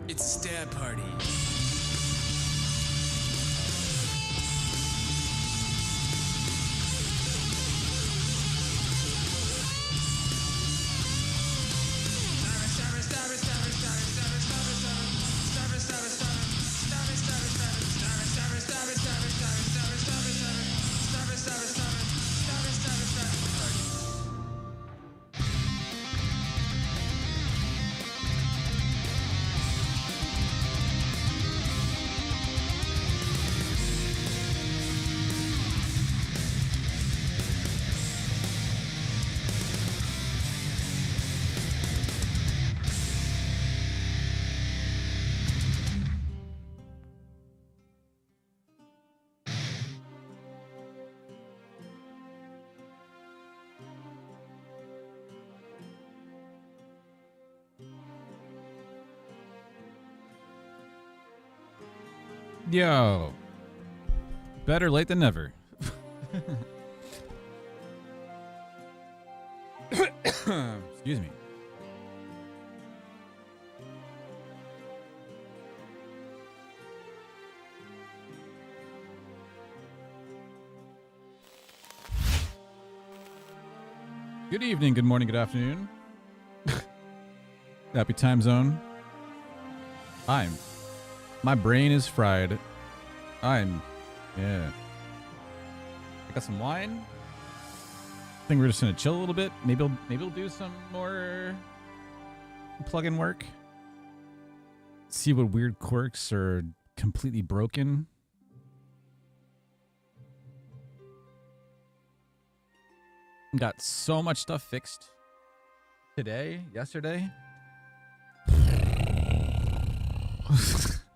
It's a stab party. Yo, better late than never. Excuse me. Good evening, good morning, good afternoon. Happy time zone. My brain is fried. Yeah. I got some wine. I think we're just gonna chill a little bit. Maybe we'll do some more plugin work. See what weird quirks are completely broken. Got so much stuff fixed today, yesterday.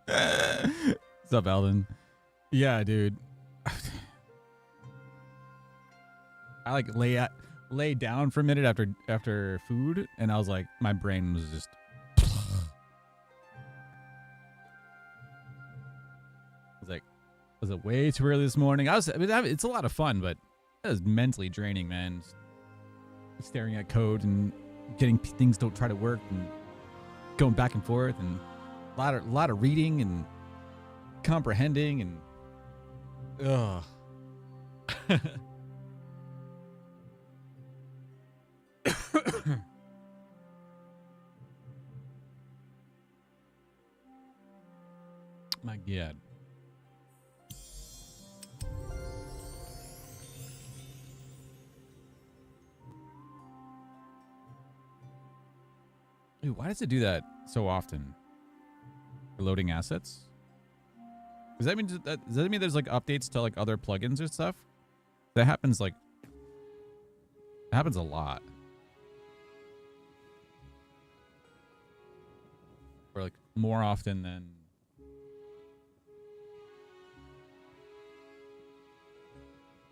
What's up, Alden? Yeah, dude. I like lay down for a minute after food, and I was like, my brain was just. Was it way too early this morning? It's a lot of fun, but it was mentally draining, man. Just staring at code and getting things don't try to work and going back and forth and. A lot of reading and comprehending and ugh. My God. Dude, why does it do that so often? Loading assets? Does that mean there's like updates to like other plugins or stuff? That happens like it happens a lot. Or like more often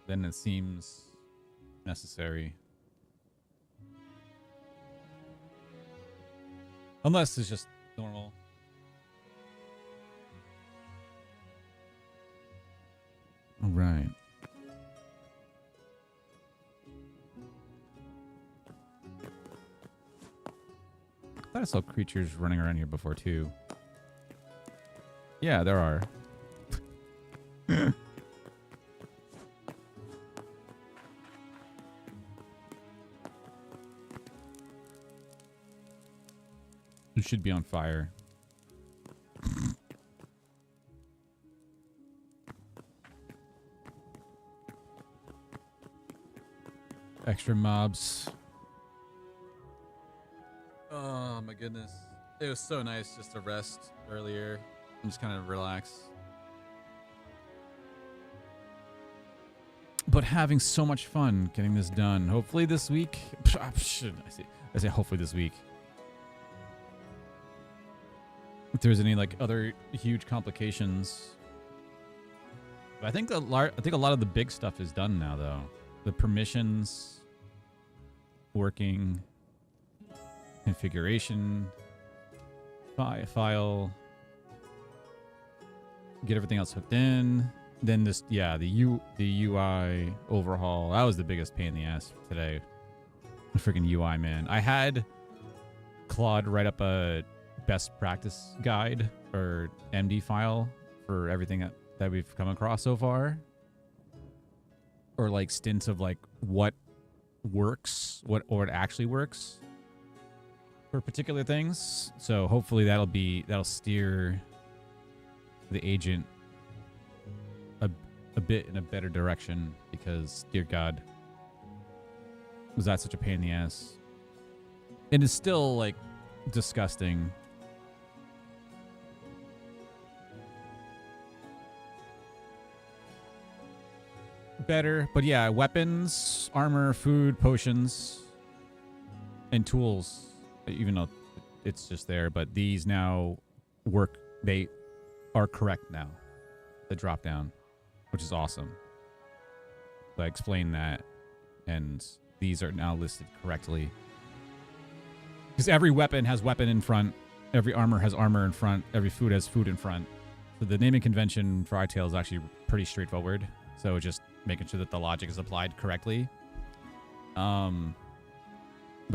than it seems necessary. Unless it's just normal. All right. I thought I saw creatures running around here before too. Yeah, there are. It should be on fire. Extra mobs. Oh my goodness. It was so nice just to rest earlier and just kind of relax. But having so much fun getting this done. Hopefully this week. I say hopefully this week. If there's any like other huge complications. But I think a lot of the big stuff is done now though. The permissions working, configuration, file, get everything else hooked in. Then this, yeah, the UI overhaul. That was the biggest pain in the ass today. The freaking UI, man. I had Claude write up a best practice guide or MD file for everything that we've come across so far, or like stints of like what works, what actually works for particular things. So hopefully that'll steer the agent a bit in a better direction, because dear God, was that such a pain in the ass. And it's still like disgusting. Better, but yeah, weapons, armor, food, potions, and tools, even though it's just there, but these now work. They are correct now, the drop down, which is awesome. So I explained that, and these are now listed correctly. Because every weapon has weapon in front, every armor has armor in front, every food has food in front. So the naming convention for Hytale is actually pretty straightforward. So just making sure that the logic is applied correctly. But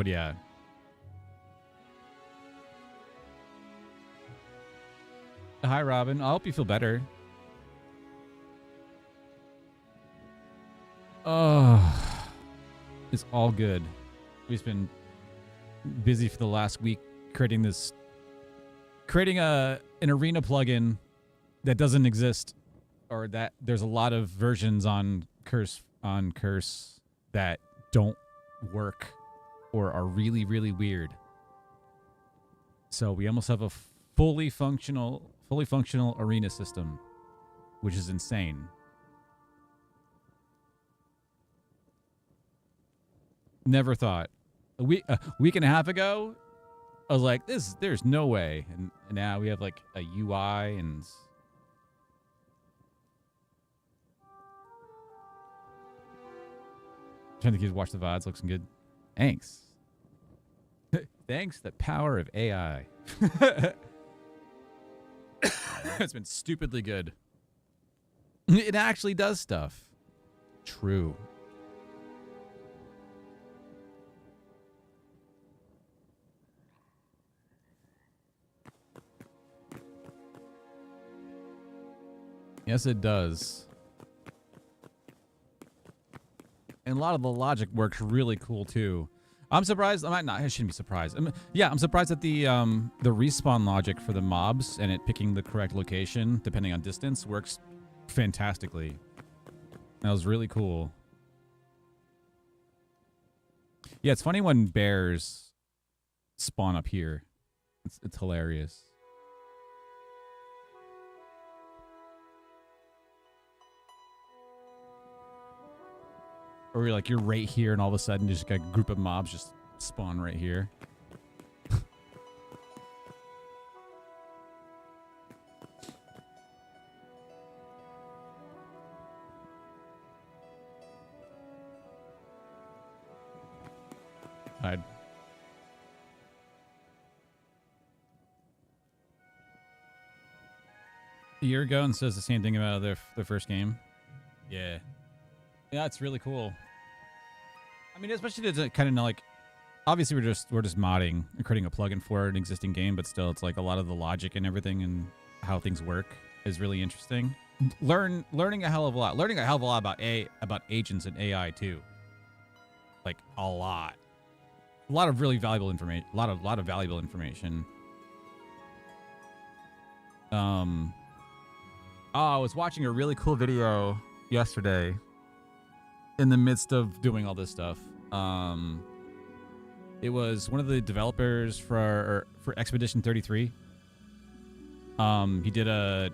yeah. Hi, Robin. I hope you feel better. Oh, it's all good. We've been busy for the last week creating an arena plugin that doesn't exist, or that there's a lot of versions on Curse that don't work or are really, really weird. So we almost have a fully functional arena system, which is insane. Never thought. A week and a half ago, I was like, there's no way. And now we have like a UI and trying to kids watch the VODs. Looks good. Thanks. Thanks, the power of AI. It's been stupidly good. It actually does stuff. True. Yes, it does. And a lot of the logic works really cool too. I'm surprised. I shouldn't be surprised. I'm surprised that the respawn logic for the mobs and it picking the correct location depending on distance works fantastically. That was really cool. Yeah, it's funny when bears spawn up here. It's hilarious. Or you're right here and all of a sudden just got a group of mobs just spawn right here. Hide. A year ago and says the same thing about their first game. Yeah. Yeah, it's really cool. I mean, especially to kind of know, like, obviously we're just modding and creating a plugin for an existing game, but still, it's like a lot of the logic and everything and how things work is really interesting. Learning a hell of a lot. Learning a hell of a lot about agents and AI too. Like a lot of really valuable information. A lot of valuable information. I was watching a really cool video yesterday. In the midst of doing all this stuff, it was one of the developers for Expedition 33. He did a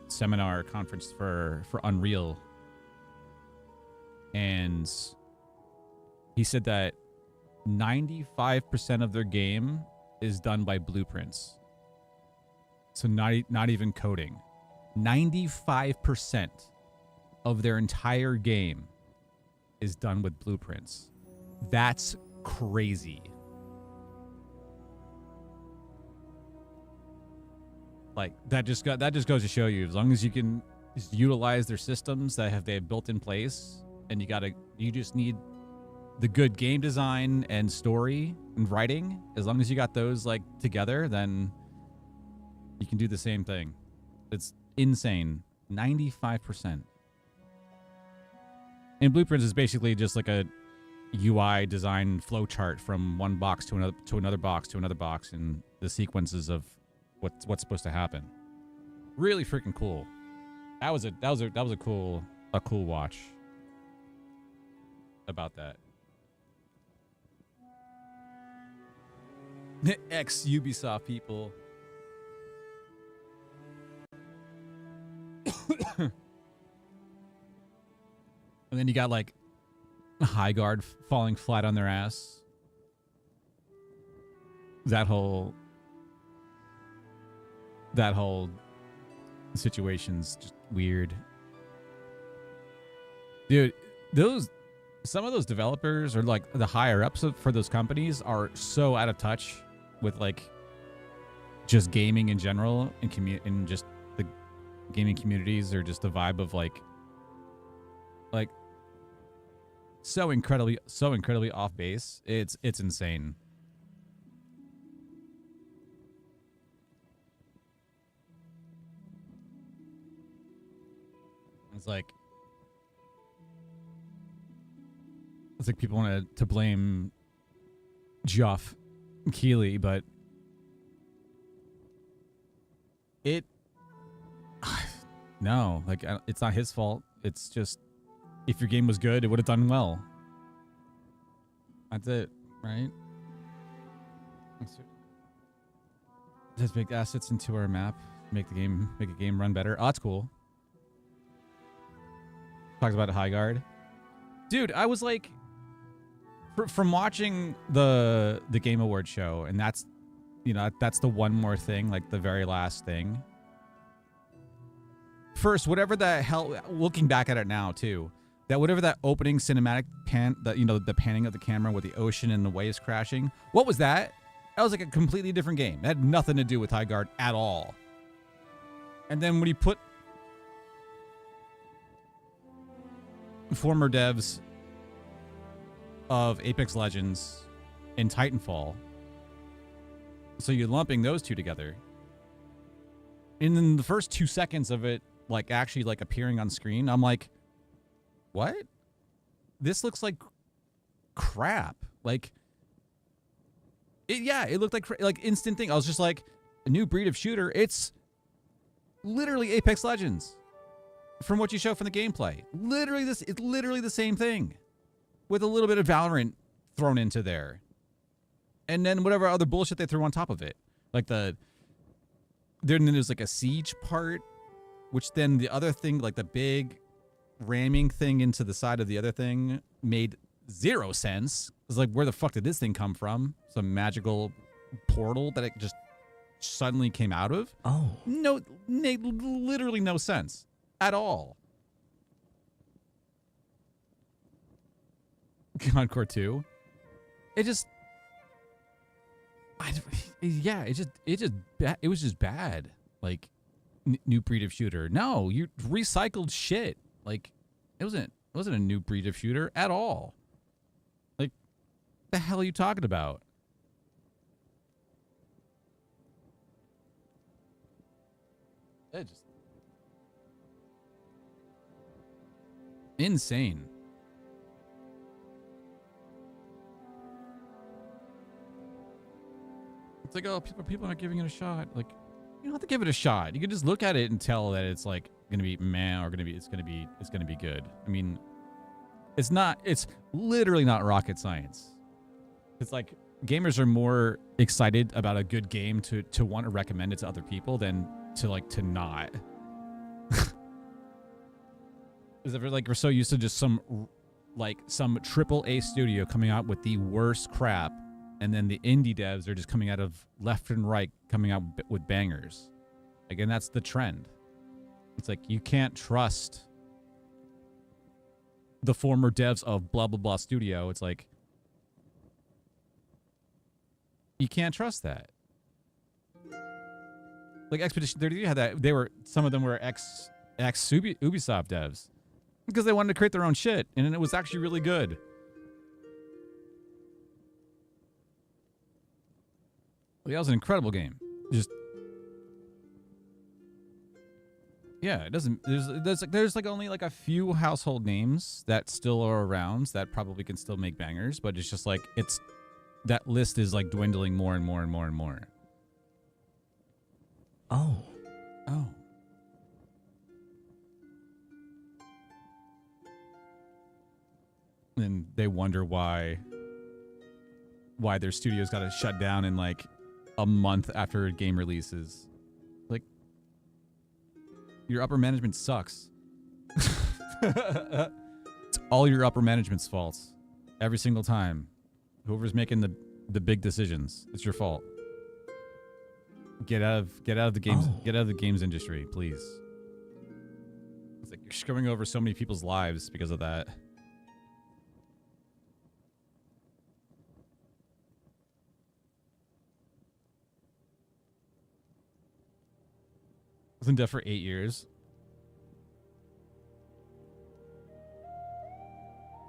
seminar conference for Unreal, and he said that 95% of their game is done by blueprints. So not even coding. 95% of their entire game is done with blueprints. That's crazy. Like that just goes to show you, as long as you can just utilize their systems that they have built in place, and you just need the good game design and story and writing, as long as you got those like together, then you can do the same thing. It's insane. 95%. And Blueprints is basically just like a UI design flowchart from one box to another box to another box, and the sequences of what's supposed to happen. Really freaking cool. That was a cool watch about that. Ex Ubisoft people. And then you got like High Guard falling flat on their ass. That whole situation's just weird. Dude, some of those developers, or like the higher ups for those companies, are so out of touch with like just gaming in general and just the gaming communities, or just the vibe of like so incredibly off base. It's insane. It's like people want to blame Geoff Keighley, but no, like it's not his fault. It's just, if your game was good, it would have done well. That's it, right? Just make assets into our map, make a game run better. Oh, that's cool. Talks about High Guard. Dude, I was like, from watching the Game Awards show, and that's the one more thing, like the very last thing. First, whatever the hell, looking back at it now too, that whatever that opening cinematic the panning of the camera with the ocean and the waves crashing, what was that? That was like a completely different game. It had nothing to do with High Guard at all. And then when you put former devs of Apex Legends and Titanfall, so you're lumping those two together, and then the first 2 seconds of it like actually like appearing on screen, I'm like, what? This looks like crap. Like it looked like instant thing. I was just like, a new breed of shooter. It's literally Apex Legends from what you show from the gameplay. It's literally the same thing with a little bit of Valorant thrown into there. And then whatever other bullshit they threw on top of it. Like then there's like a siege part, which then the other thing, like the big ramming thing into the side of the other thing, made zero sense. It was like, where the fuck did this thing come from? Some magical portal that it just suddenly came out of? Oh. No, made literally no sense at all. Encore 2. It was just bad. Like, new breed of shooter. No, you recycled shit. Like, it wasn't a new breed of shooter at all. Like, the hell are you talking about? It just insane. It's like, oh, people aren't giving it a shot. Like, you don't have to give it a shot. You can just look at it and tell that it's like gonna be meh, or it's gonna be good. I mean, it's literally not rocket science. It's like gamers are more excited about a good game to want to recommend it to other people than to not. Is it like we're so used to just some AAA studio coming out with the worst crap, and then the indie devs are just coming out of left and right, coming out with bangers. Again, that's the trend. It's like, you can't trust the former devs of blah, blah, blah studio. It's like, you can't trust that. Like Expedition 32 had that. Some of them were ex Ubisoft devs because they wanted to create their own shit, and it was actually really good. That was an incredible game. Just yeah, it doesn't. There's like only like a few household names that still are around that probably can still make bangers, but it's just like that list is like dwindling more and more and more and more. Oh. And they wonder why their studios got to shut down in like a month after a game releases. Like, your upper management sucks. It's all your upper management's fault. Every single time. Whoever's making the big decisions, it's your fault. Get out of the games. Get out of the games industry, please. It's like you're screwing over so many people's lives because of that. I was in debt for 8 years.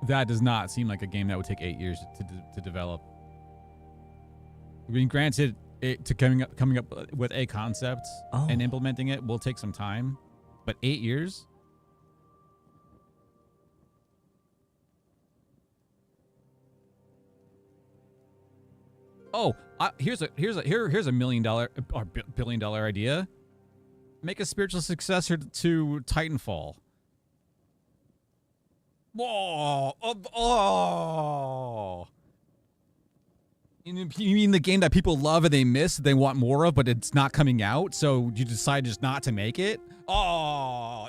That does not seem like a game that would take 8 years to develop. I mean, granted, coming up with a concept and implementing it will take some time, but 8 years. Oh, here's a $1 million or $1 billion idea. Make a spiritual successor to Titanfall. Whoa! Oh! You mean the game that people love and they miss, they want more of, but it's not coming out, so you decide just not to make it? Oh!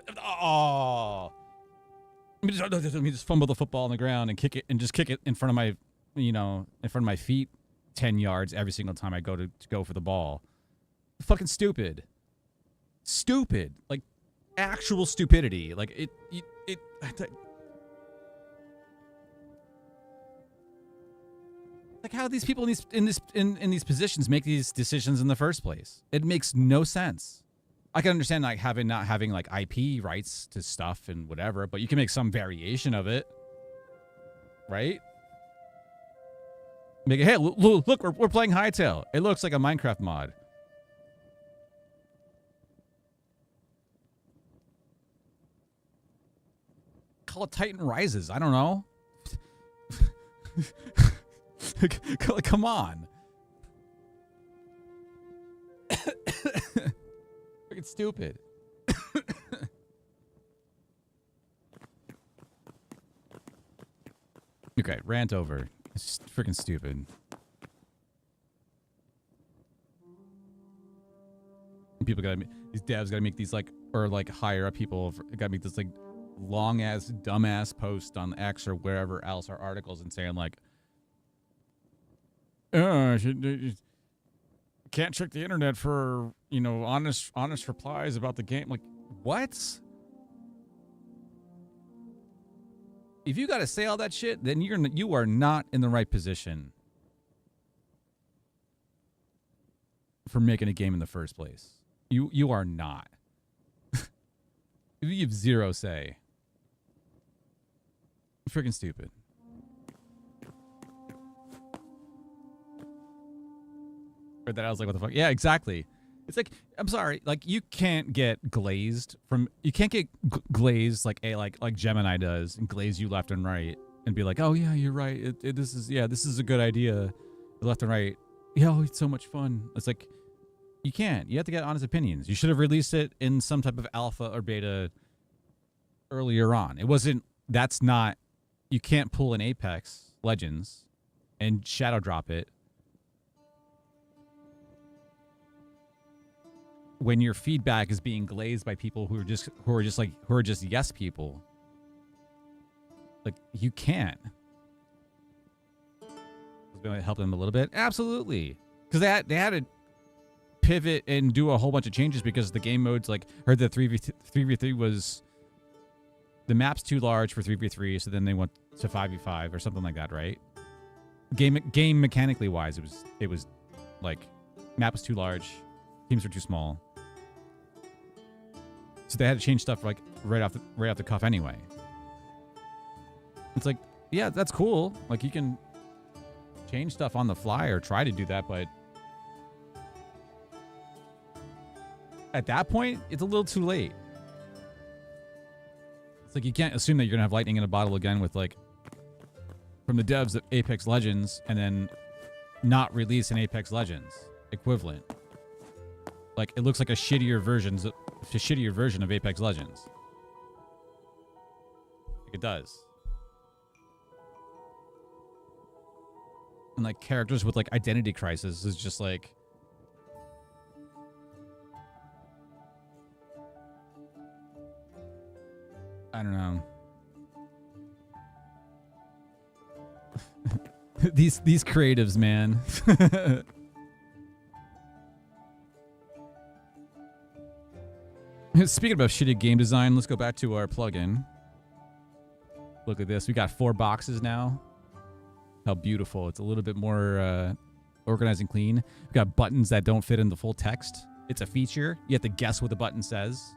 Let me just fumble the football on the ground and kick it, and just kick it in front of my, in front of my feet 10 yards every single time I go for the ball. Fucking stupid. Stupid. Like, actual stupidity. Like, like, how do these people in these positions make these decisions in the first place? It makes no sense. I can understand like not having like IP rights to stuff and whatever, but you can make some variation of it, right? Make it. Hey, look, we're playing Hytale. It looks like a Minecraft mod. Call it Titan Rises. I don't know. Come on. Freaking stupid. Okay, rant over. It's just freaking stupid. People these devs gotta make these like, or like higher up people gotta make this like long ass dumbass post on X or wherever else, or articles, and saying like, can't check the internet for, honest replies about the game. Like, what? If you gotta say all that shit, then you are not in the right position for making a game in the first place. You are not. You have zero say. Freaking stupid. Or that I was like, what the fuck? Yeah, exactly. It's like, I'm sorry, like you can't get glazed glazed like Gemini does and glaze you left and right and be like, oh yeah, you're right. This is a good idea. Left and right. Yeah, oh, it's so much fun. It's like, you can't. You have to get honest opinions. You should have released it in some type of alpha or beta earlier on. You can't pull an Apex Legends and shadow drop it when your feedback is being glazed by people who are just yes people. Like, you can't. Was going to help them a little bit? Absolutely. Because they had to pivot and do a whole bunch of changes because the game modes, like, heard that 3v3 was, the map's too large for 3v3, so then they went to 5v5 or something like that, right? Game mechanically wise, it was like, map was too large, teams were too small. So they had to change stuff like right off the cuff anyway. It's like, yeah, that's cool. Like, you can change stuff on the fly or try to do that, but at that point, it's a little too late. It's like you can't assume that you're gonna have lightning in a bottle again with like from the devs of Apex Legends and then not release an Apex Legends equivalent. Like it looks like a shittier version of Apex Legends. Like it does. And like characters with like identity crisis is just like I don't know. these creatives, man. Speaking about shitty game design, let's go back to our plugin. Look at this. We got 4 boxes now. How beautiful. It's a little bit more organized and clean. We've got buttons that don't fit in the full text. It's a feature. You have to guess what the button says.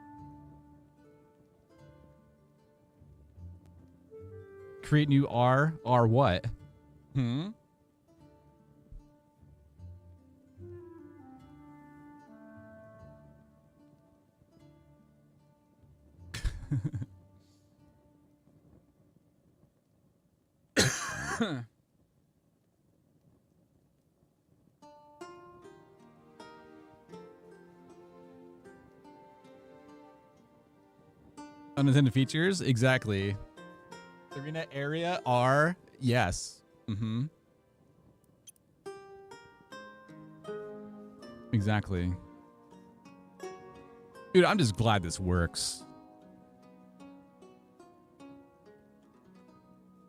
Create new R. R what? Unintended features? Exactly. Arena area R. Yes. Exactly. Dude, I'm just glad this works.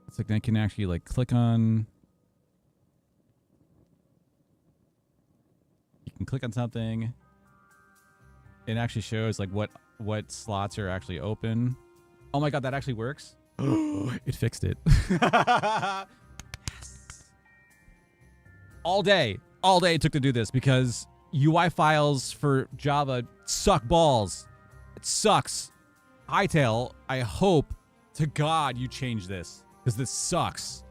It's like I can actually like click on. You can click on something. It actually shows like what slots are actually open. Oh my god, that actually works. It fixed it. Yes. All day it took to do this because UI files for Java suck balls. It sucks. Hytale, I hope to God you change this because this sucks.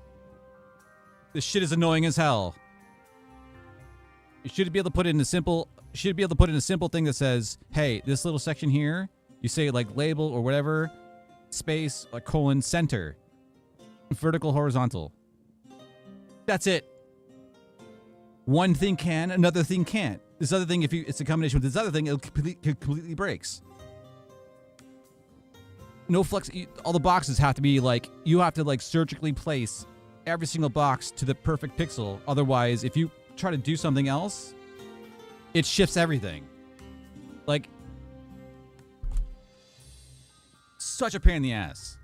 This shit is annoying as hell. You should be able to put it in a simple. Should be able to put in a simple thing that says, "Hey, this little section here, you say like label or whatever, space like colon center, vertical horizontal." That's it. One thing can, another thing can't. This other thing, if it's a combination with this other thing, it completely breaks. No flex. All the boxes have to be like you have to like surgically place every single box to the perfect pixel. Otherwise, if you try to do something else, it shifts everything. Like, such a pain in the ass.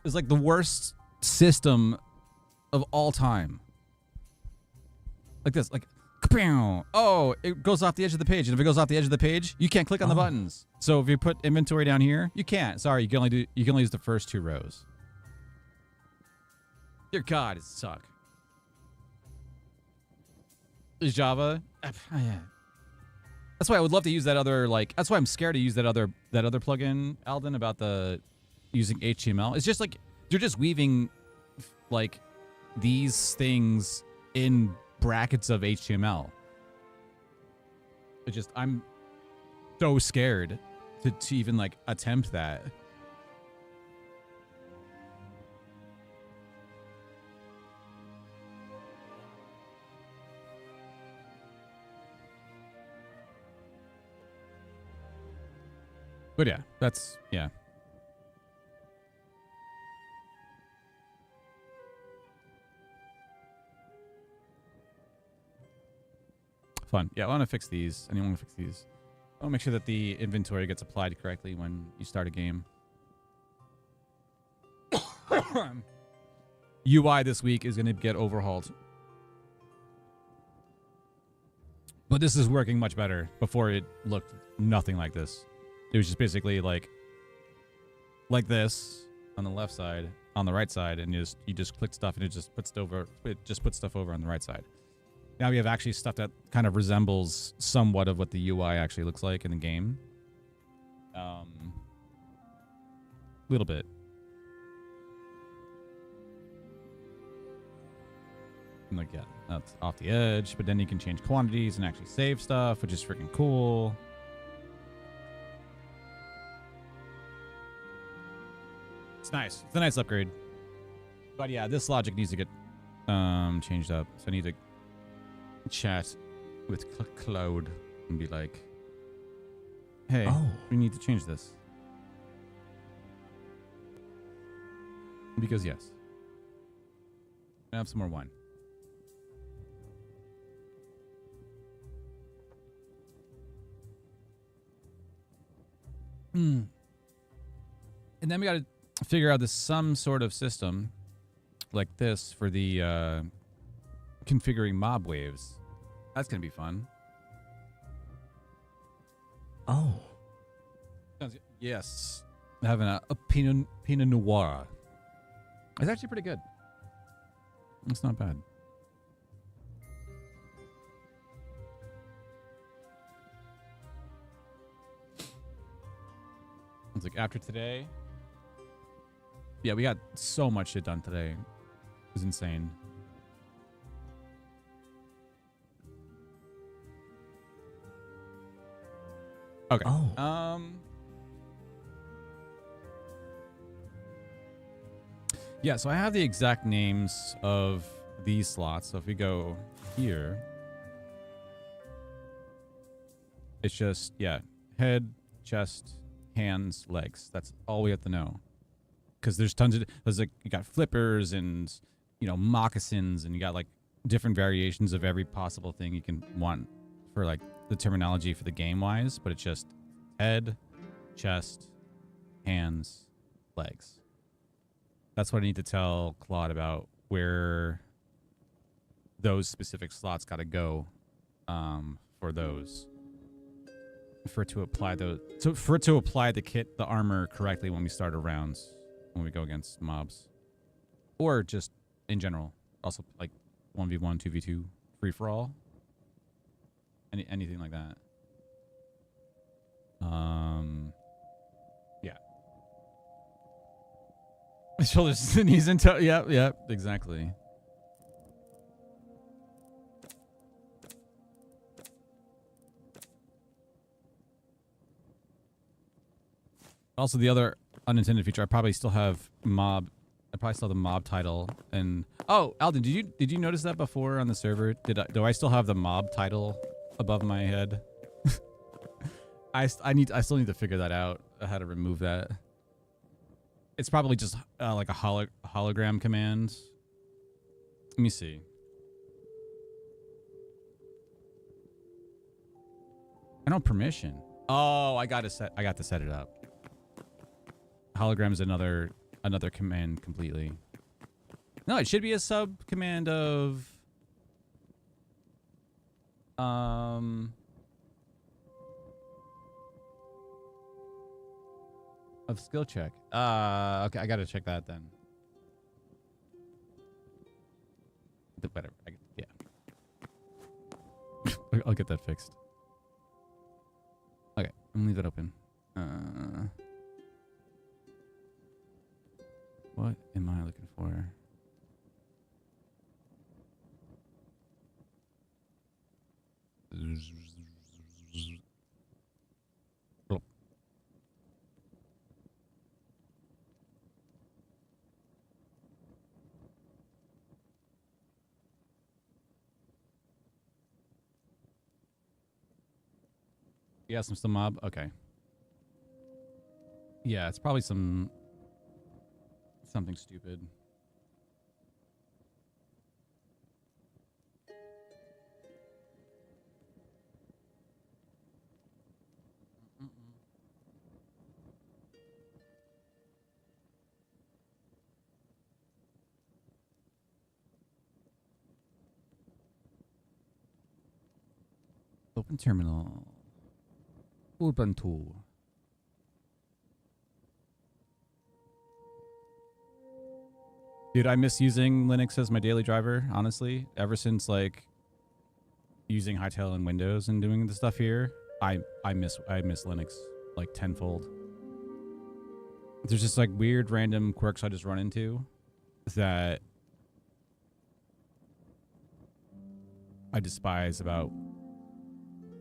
It's like the worst system of all time. Like this, like, oh, it goes off the edge of the page. And if it goes off the edge of the page, you can't click on the buttons. So if you put inventory down here, you can't. Sorry, you can only use the first 2 rows. Dear God, it suck. Is Java? Yeah. That's why I would love to use that other that's why I'm scared to use that other plugin, Alden, about the using HTML. It's just like you're just weaving like these things in brackets of HTML. It just I'm so scared to even like attempt that. But yeah, that's, yeah. Fun. Yeah, I want to fix these. Anyone want to fix these? I want to make sure that the inventory gets applied correctly when you start a game. UI this week is going to get overhauled. But this is working much better. Before it looked nothing like this. It was just basically like this on the left side, on the right side, and you just click stuff and it just puts stuff over on the right side. Now we have actually stuff that kind of resembles somewhat of what the UI actually looks like in the game. Little bit. And like, yeah, that's off the edge, but then you can change quantities and actually save stuff, which is freaking cool. It's nice. It's a nice upgrade. But yeah, this logic needs to get changed up. So I need to chat with Cloud and be like, hey, we need to change this. Because yes. I have some more wine. And then we got to figure out some sort of system like this for the configuring mob waves. That's going to be fun. Oh. Sounds good. Yes. Having a Pinot Noir. It's actually pretty good. It's not bad. It's like after today. Yeah, we got so much shit done today. It was insane. Okay. Yeah, so I have the exact names of these slots. So if we go here, it's just, yeah, head, chest, hands, legs. That's all we have to know. Because there's tons of, there's like, you got flippers and, you know, moccasins, and you got like different variations of every possible thing you can want for like the terminology for the game wise, but it's just head, chest, hands, legs. That's what I need to tell Claude about where those specific slots got to go for those. For it to apply those, so for it to apply the kit, the armor correctly when we start our rounds, when we go against mobs, or just in general, also like 1v1, 2v2, free for all, anything like that. Yeah. Shoulders, knees, and toes. Yep, exactly. Also, the other unintended feature, I probably still have mob. I probably still have the mob title. And oh, Alden, did you notice that before on the server? Do I still have the mob title above my head? I still need to figure that out. How to remove that. It's probably just like a hologram command. Let me see. I know permission. Oh, I got to set it up. Hologram is another command completely. No, it should be a sub command of skill check. Okay, I gotta check that then. Whatever. Yeah. I'll get that fixed. Okay, I'm gonna leave that open. What am I looking for? Oh. Yes, I'm still mob. Okay. Yeah, it's probably something stupid. Open terminal. Ubuntu. Dude, I miss using Linux as my daily driver, honestly. Ever since like using Hytale and Windows and doing the stuff here, I miss Linux like tenfold. There's just like weird random quirks I just run into that I despise about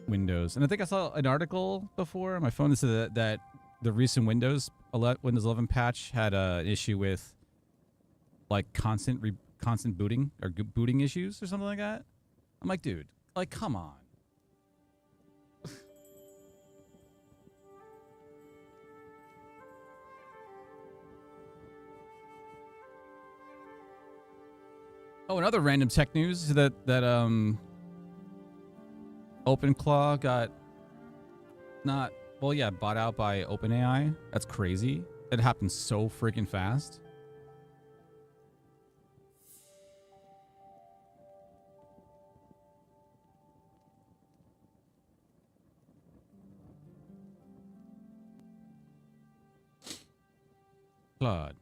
Windows. And I think I saw an article before on my phone that said that the recent Windows 11 patch had an issue with like constant booting or booting issues or something like that. I'm like, dude, like, come on. Oh, another random tech news that OpenClaw got bought out by OpenAI. That's crazy. It happened so freaking fast. Claude.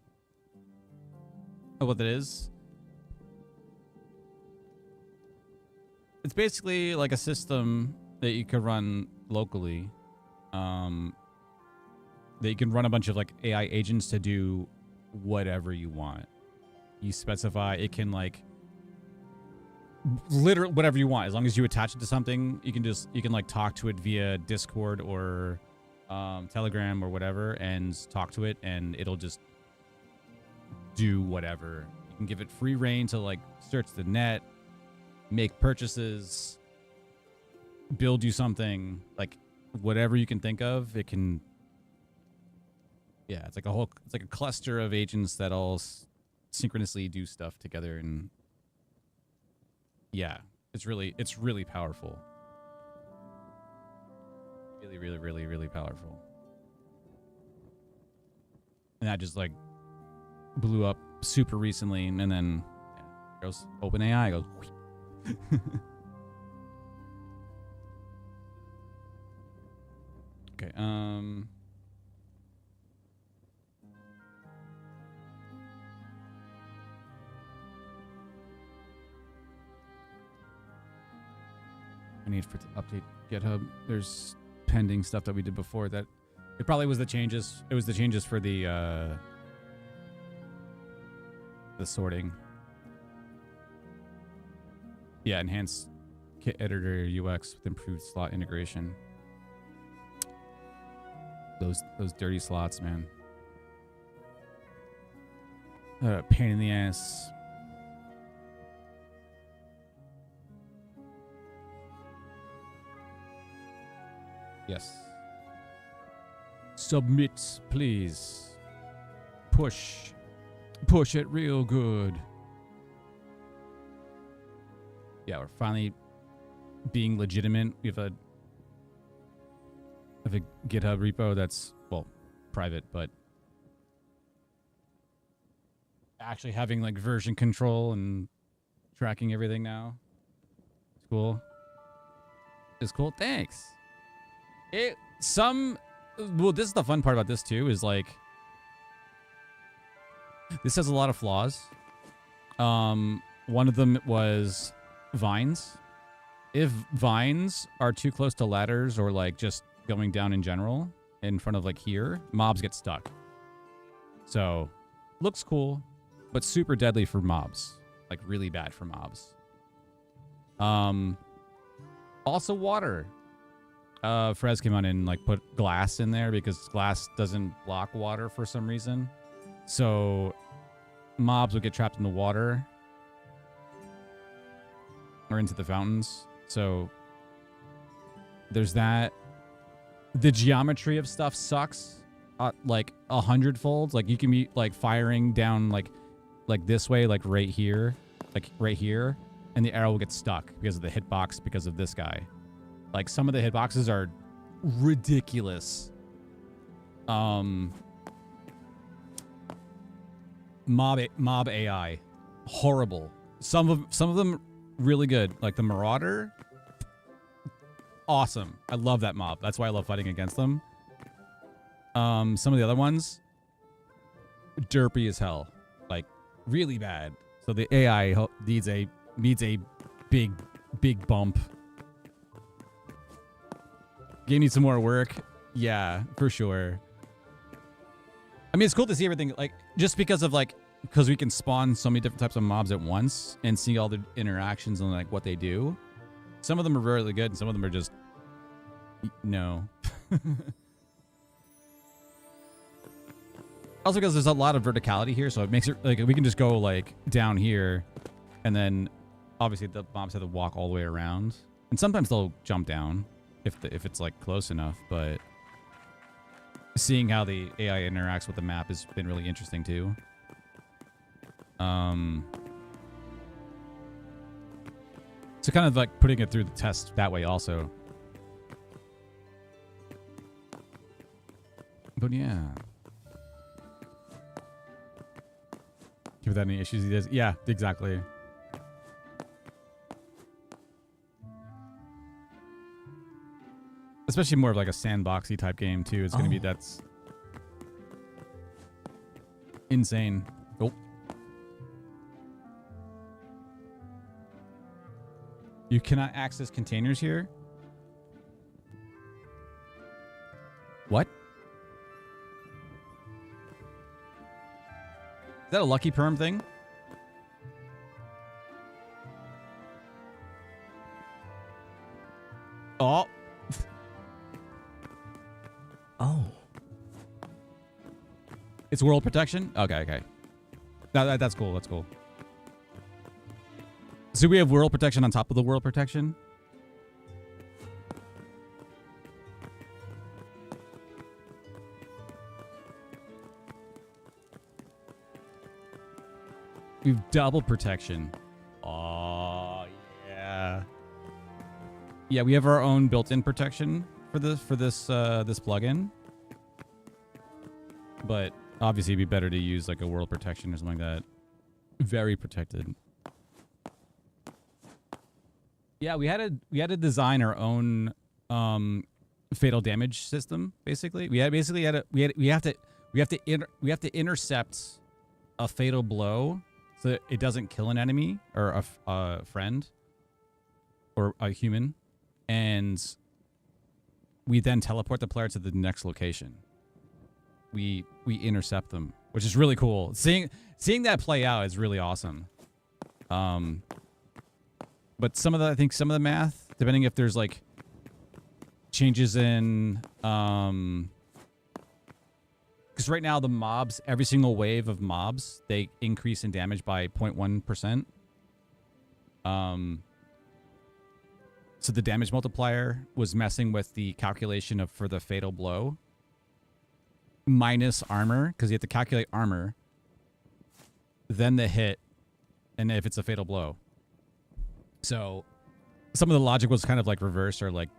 Oh, what that is? It's basically like a system that you could run locally. That you can run a bunch of like AI agents to do whatever you want. You specify it can like literally whatever you want. As long as you attach it to something, you can like talk to it via Discord or Telegram or whatever and talk to it and it'll just do whatever. You can give it free reign to like search the net, make purchases, build you something, like whatever you can think of, it can. Yeah, it's like a cluster of agents that all synchronously do stuff together, and yeah, it's really powerful. Really powerful. And that just like blew up super recently, and then goes OpenAI goes. Okay. I need to update GitHub. There's pending stuff that we did before that. It probably was the changes. It was the changes for the sorting. Yeah, enhanced kit editor UX with improved slot integration. Those dirty slots, man. Pain in the ass. Yes. Submit, please. Push it real good. Yeah, we're finally being legitimate. We have a GitHub repo that's, well, private, but actually having like version control and tracking everything now. It's cool. It's cool. Thanks. Well, this is the fun part about this too, is like this has a lot of flaws. One of them was vines. If vines are too close to ladders or like just going down in general in front of like here, mobs get stuck. So looks cool, but super deadly for mobs. Like really bad for mobs. Also water. Frez came on and like put glass in there because glass doesn't block water for some reason. So mobs would get trapped in the water or into the fountains. So there's that. The geometry of stuff sucks like 100-fold. Like you can be like firing down like this way, like right here, and the arrow will get stuck because of the hitbox because of this guy. Like some of the hitboxes are ridiculous. Mob AI, horrible. Some of them really good. Like the Marauder, awesome. I love that mob. That's why I love fighting against them. Some of the other ones, derpy as hell. Like really bad. So the AI needs a big bump. Game needs some more work. Yeah, for sure. I mean, it's cool to see everything, like, just because we can spawn so many different types of mobs at once and see all the interactions and, like, what they do. Some of them are really good, and some of them are just... No. Also because there's a lot of verticality here, so it makes it like we can just go like down here, and then obviously the mobs have to walk all the way around, and sometimes they'll jump down if it's like close enough. But seeing how the AI interacts with the map has been really interesting too. So kind of like putting it through the test that way also. But yeah. Without any issues he does. Yeah, exactly. Especially more of like a sandboxy type game too. It's gonna be that's insane. Oh. You cannot access containers here? What? Is that a Lucky Perm thing? Oh. Oh. It's world protection? Okay, okay. That's cool. That's cool. So we have world protection on top of the world protection? We've double protection. Oh, yeah. Yeah, we have our own built-in protection for this this plugin. But obviously it'd be better to use like a world protection or something like that. Very protected. Yeah, we had to design our own fatal damage system. Basically, we have to intercept a fatal blow so that it doesn't kill an enemy or a friend or a human, and we then teleport the player to the next location. We intercept them, which is really cool. Seeing that play out is really awesome. But I think some of the math, depending if there's like changes in, because right now the mobs, every single wave of mobs, they increase in damage by 0.1%. So the damage multiplier was messing with the calculation for the fatal blow minus armor, because you have to calculate armor, then the hit, and if it's a fatal blow. So some of the logic was kind of like reversed or like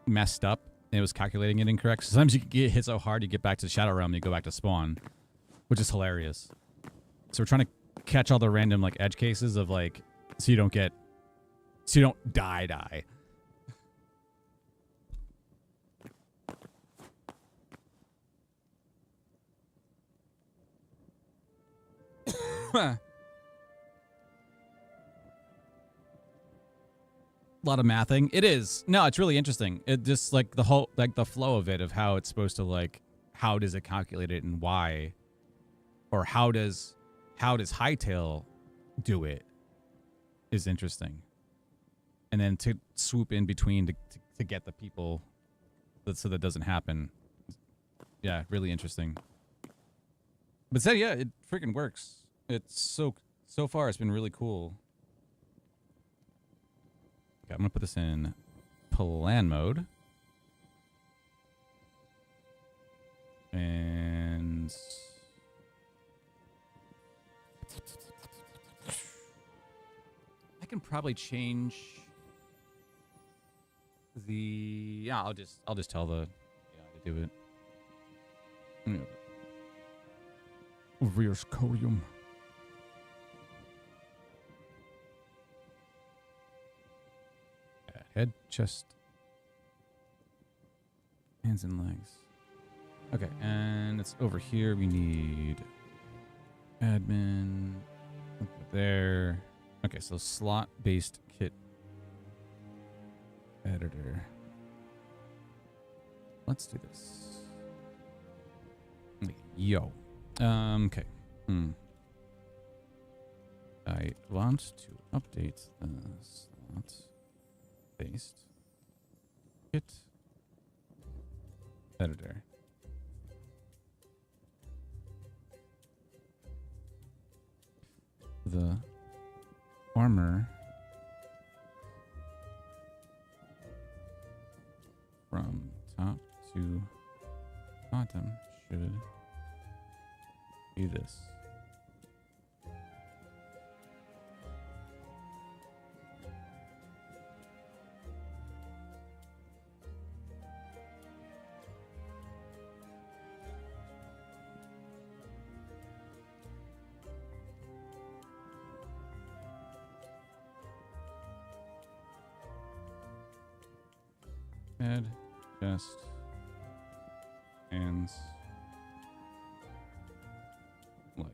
messed up, and it was calculating it incorrect. Sometimes you get hit so hard you get back to the Shadow Realm and you go back to spawn, which is hilarious. So we're trying to catch all the random like edge cases of like, so you don't die. A lot of mathing. It is. No, it's really interesting. It just like the whole, like the flow of it, of how it's supposed to like, how does it calculate it and why, or how does Hytale do it is interesting. And then to swoop in between to get the people so that doesn't happen. Yeah, really interesting. But so yeah, it freaking works. It's so far it's been really cool. Okay, I'm gonna put this in plan mode. And I can probably change the, yeah, I'll just tell the AI to do it. Reverse codium. Head, chest, hands and legs. Okay, and it's over here. We need admin over there. Okay, so slot-based kit editor. Let's do this. Yo. Okay. I want to update the slot-based kit editor. the armor from top to bottom should be this. Head, chest, hands, legs.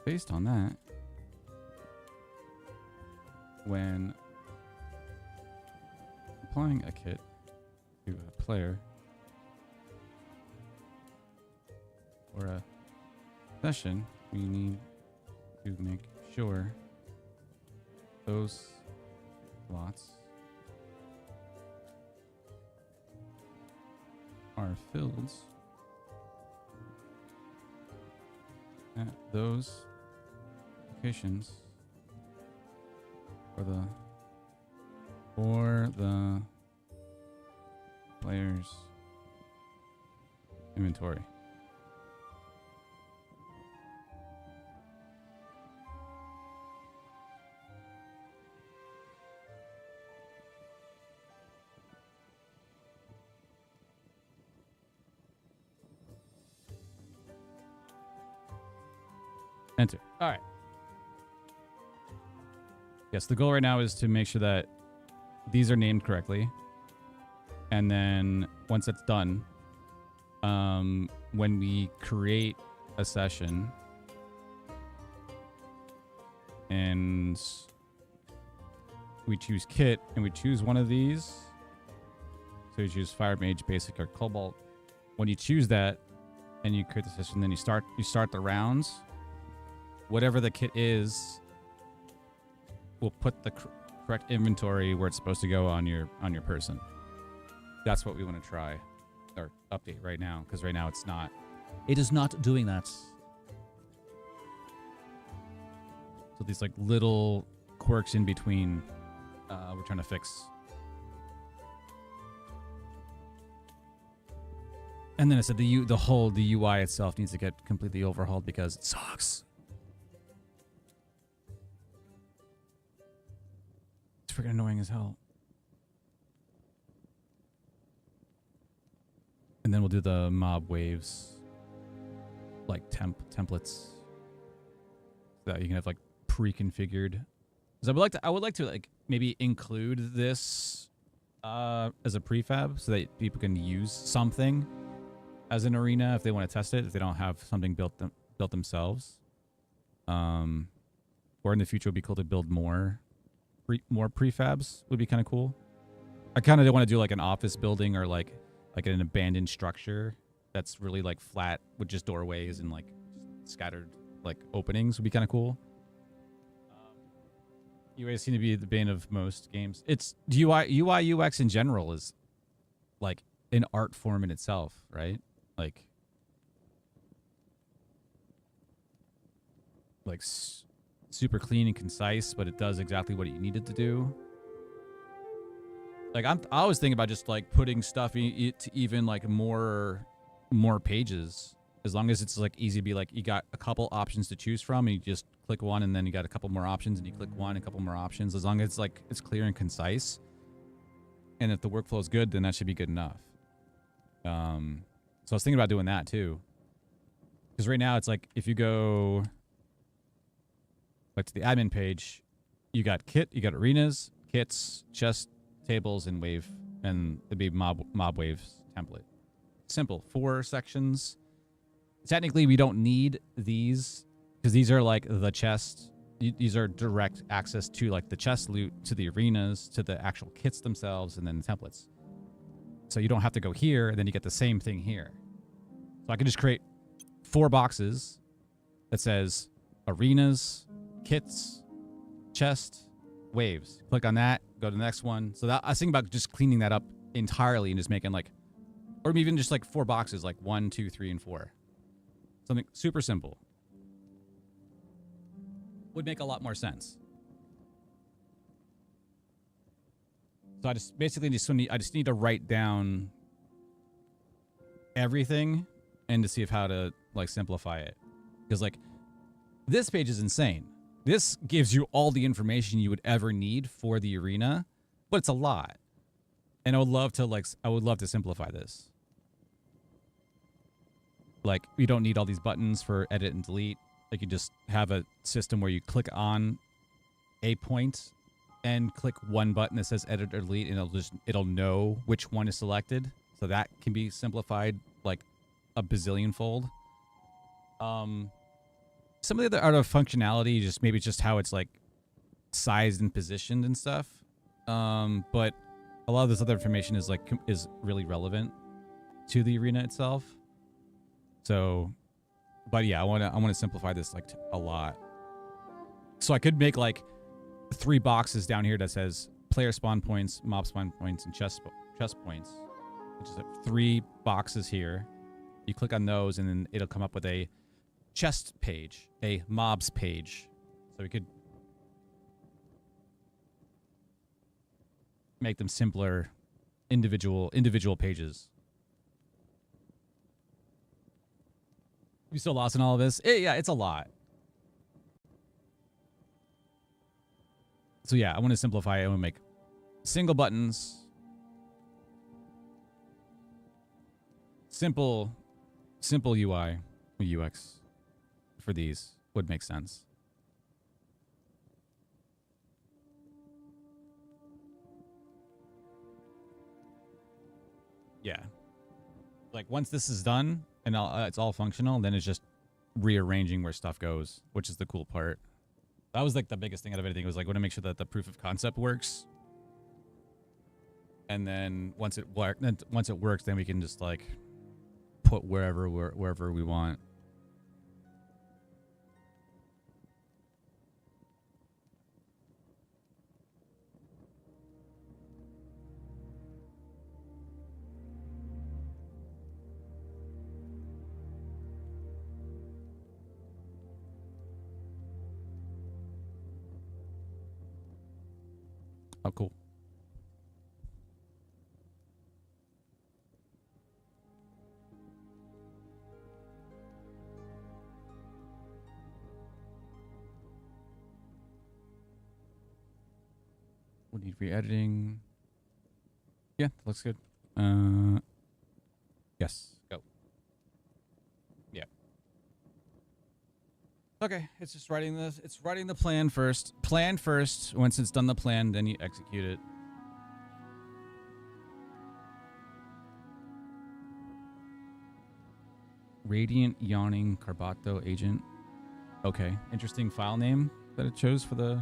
Based on that, when applying a kit to a player or a session, we need to make sure those slots are filled at those locations for the player's inventory. Enter. All right. Yes, the goal right now is to make sure that these are named correctly. And then once that's done, when we create a session and we choose kit and we choose one of these, so you choose Fire Mage, Basic, or Cobalt. When you choose that and you create the session, then you start the rounds. Whatever the kit is, we'll put the correct inventory where it's supposed to go on your person. That's what we want to try or update right now, because right now it's not. It is not doing that. So these like little quirks in between, we're trying to fix. And then I said the UI itself needs to get completely overhauled because it sucks. Freaking annoying as hell. And then we'll do the mob waves, like templates, so that you can have like pre-configured. Because I would like to like maybe include this as a prefab so that people can use something as an arena if they want to test it, if they don't have something built themselves. Or in the future, it would be cool to build more prefabs. Would be kind of cool. I kind of want to do like an office building or like an abandoned structure that's really like flat with just doorways and like scattered like openings. Would be kind of cool. UAs seem to be the bane of most games. It's UI UX in general is like an art form in itself, right? Like super clean and concise, but it does exactly what you need it to do. Like I always think about just like putting stuff to even like more pages, as long as it's like easy to be like you got a couple options to choose from and you just click one and then you got a couple more options and you click one and a couple more options. As long as it's like it's clear and concise, and if the workflow is good, then that should be good enough. So I was thinking about doing that too, because right now it's like if you go like to the admin page, you got kit, you got arenas, kits, chest, tables, and wave, and it'd be mob waves template. Simple 4 sections. Technically, we don't need these because these are like the chest. These are direct access to like the chest loot, to the arenas, to the actual kits themselves, and then the templates. So you don't have to go here and then you get the same thing here. So I can just create 4 boxes that says arenas, kits, chest, waves. Click on that, go to the next one. So that I was thinking about just cleaning that up entirely and just making like Or even just like 4 boxes, like 1, 2, 3, and 4. Something super simple. Would make a lot more sense. So I just basically I just need to write down everything and to see if how to like simplify it. Because like this page is insane. This gives you all the information you would ever need for the arena, but it's a lot. And I would love to simplify this. Like, you don't need all these buttons for edit and delete. Like, you just have a system where you click on a point and click one button that says edit or delete, and it'll know which one is selected. So that can be simplified like a bazillion fold. Some of the other functionality, just maybe just how it's like sized and positioned and stuff. But a lot of this other information is like is really relevant to the arena itself. So, but yeah, I want to simplify this like a lot. So I could make like 3 boxes down here that says player spawn points, mob spawn points, and chest points. Which is like 3 boxes here. You click on those, and then it'll come up with a chest page, a mobs page. So we could make them simpler, individual pages. You still lost in all of this? Yeah, it's a lot. So yeah, I want to simplify it. I want to make single buttons, simple UI, UX for these would make sense. Yeah. Like once this is done and it's all functional, then it's just rearranging where stuff goes, which is the cool part. That was like the biggest thing out of anything. It was like, I want to make sure that the proof of concept works. And then once it works, then we can just like put wherever we want. Oh, cool. We need re-editing. Yeah, that looks good. Yes, go. Yeah. Okay, it's just writing this. It's writing the plan first. Plan first. Once it's done the plan, then you execute it. Radiant Yawning Carbato Agent. Okay, interesting file name that it chose for the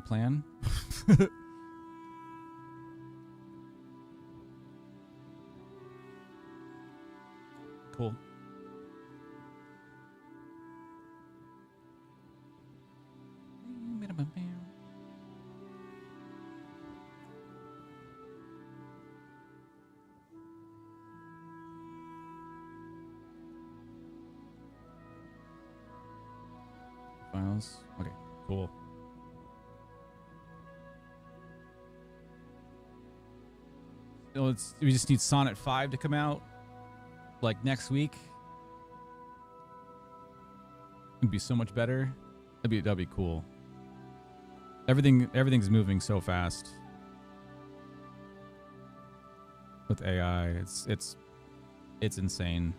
plan. Cool. Files. Okay, cool. So we just need Sonnet 5 to come out like next week. It'd be so much better. That'd be cool. Everything's moving so fast with AI. It's insane.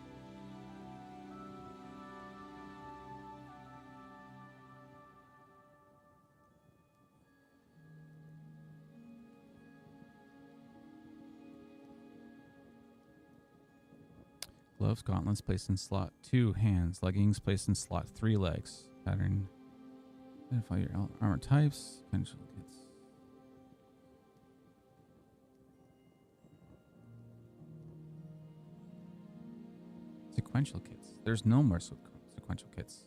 Gloves, gauntlets placed in slot 2 hands. Leggings placed in slot 3 legs. Pattern. Identify your armor types. Sequential kits. Sequential kits. There's no more sequential kits.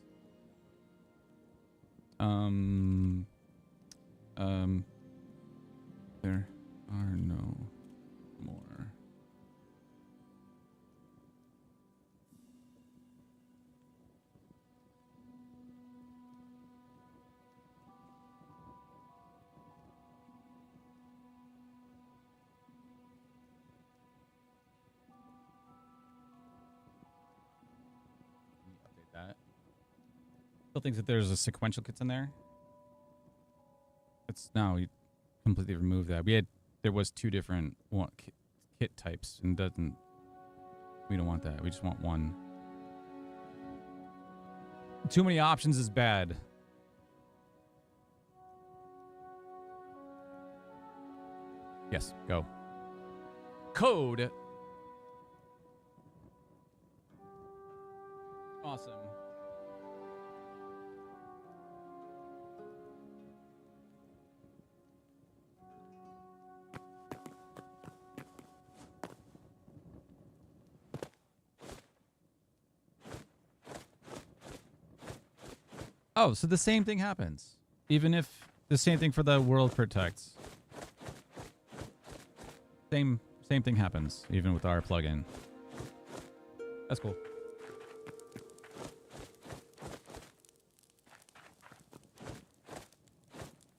There are no more. Still thinks that there's a sequential kits in there. It's no, we completely removed that. There was 2 different kit types, and we don't want that. We just want one. Too many options is bad. Yes, go. Code. Awesome. Oh, so the same thing happens. Even if the same thing for the world protects. Same thing happens, even with our plugin. That's cool.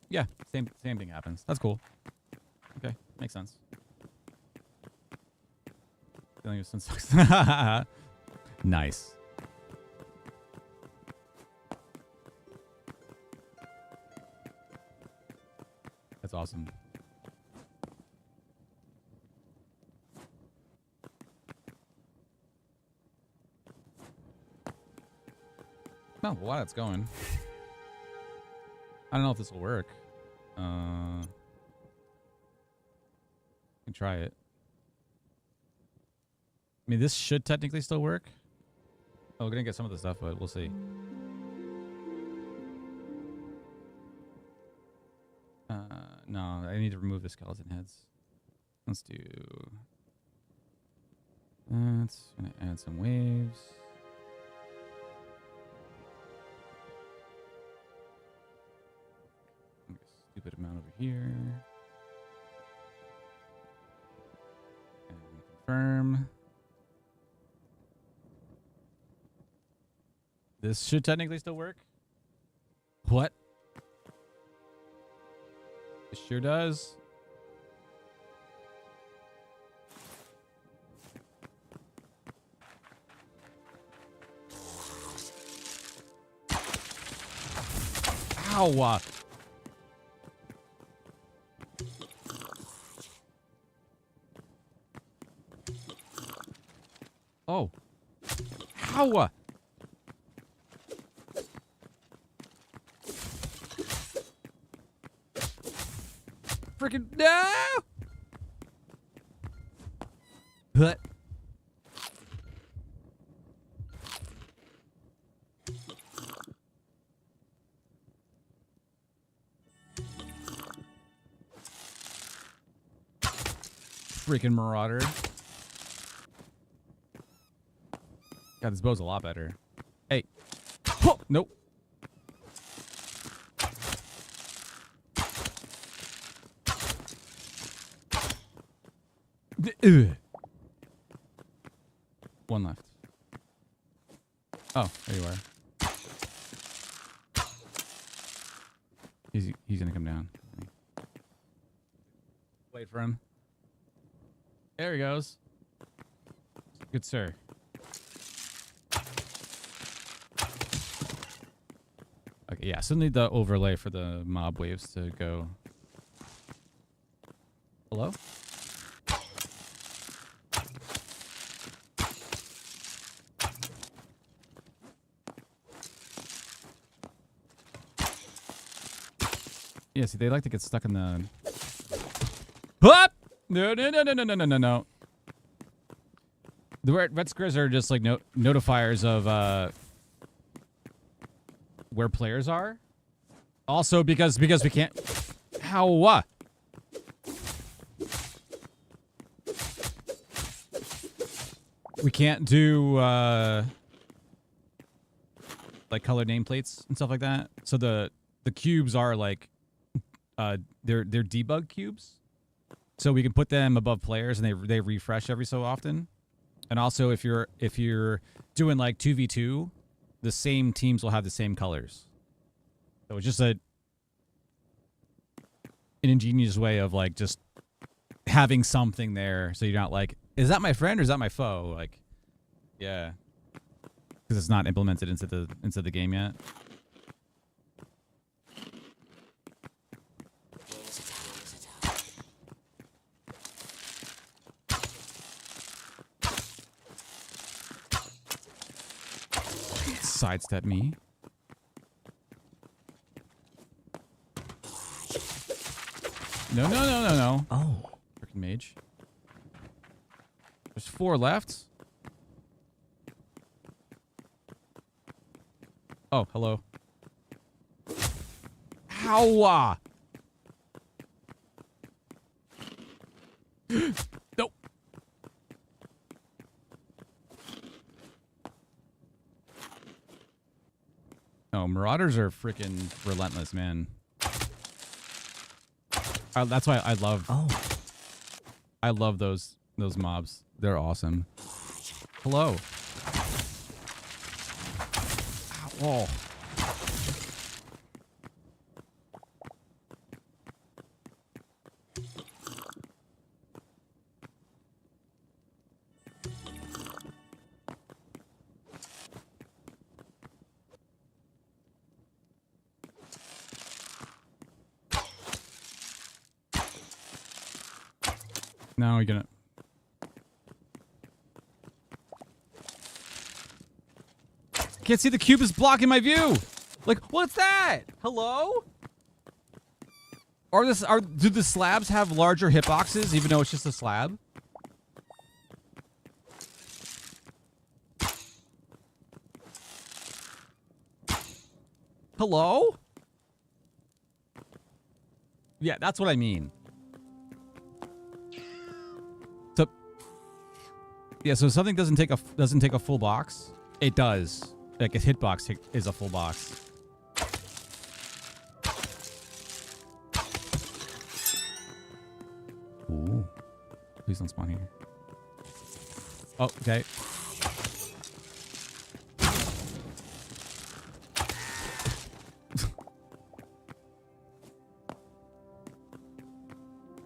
Yeah, same thing happens. That's cool. Okay, makes sense. Dealing with some sucks. Nice. That's awesome. No, while that's going, I don't know if this will work. I can try it. I mean, this should technically still work. Oh, we're gonna get some of the stuff, but we'll see. No, I need to remove the skeleton heads. Let's do. That's gonna add some waves. Stupid amount over here. And confirm. This should technically still work. What? It sure does. Ow! Oh. Ow! Freaking no! What? Freaking marauder. God, this bow's a lot better. Hey. Oh, nope. One left. Oh, there you are. He's gonna come down. Wait for him. There he goes. Good sir. Okay, yeah, so need the overlay for the mob waves to go. Hello? Yeah, see, they like to get stuck in the... What? No. The red squares are just like notifiers of where players are. Also, because we can't... How? What? We can't do like color nameplates and stuff like that. So the cubes are like they're debug cubes. So we can put them above players and they refresh every so often. And also if you're doing like 2v2, the same teams will have the same colors. So it's just an ingenious way of like just having something there so you're not like, is that my friend or is that my foe? Like, yeah. Because it's not implemented into the game yet. sidestep me. No, no, no, no, no. Oh. Freaking mage. There's 4 left. Oh, hello. Ow! Nope. Oh, marauders are freaking relentless, man. That's why I love. Oh. I love those mobs. They're awesome. Hello. Ow, oh. Now we're gonna. Can't see, the cube is blocking my view. Like, what's that? Hello? Do the slabs have larger hitboxes even though it's just a slab? Hello? Yeah, that's what I mean. So, yeah, so something doesn't take a full box. It does. Like a hitbox is a full box. Ooh. Please don't spawn here. Oh, okay.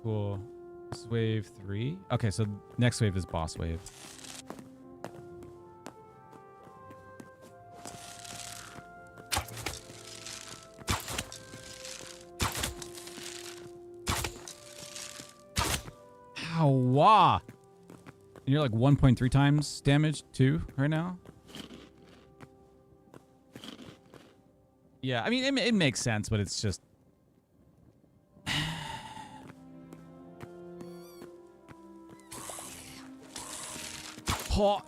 Cool. This is wave 3. Okay, so next wave is boss wave. Wow. And you're like 1.3 times damage too right now. Yeah, I mean it makes sense, but it's just oh.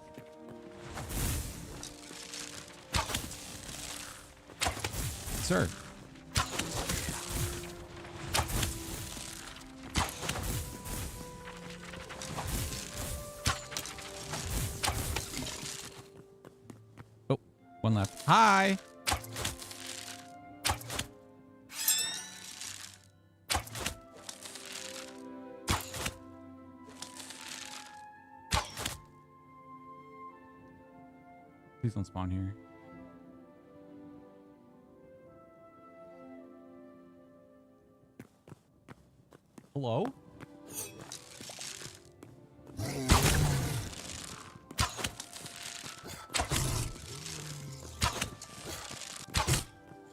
Sir. Oh, one left. Hi. Please don't spawn here. Hello?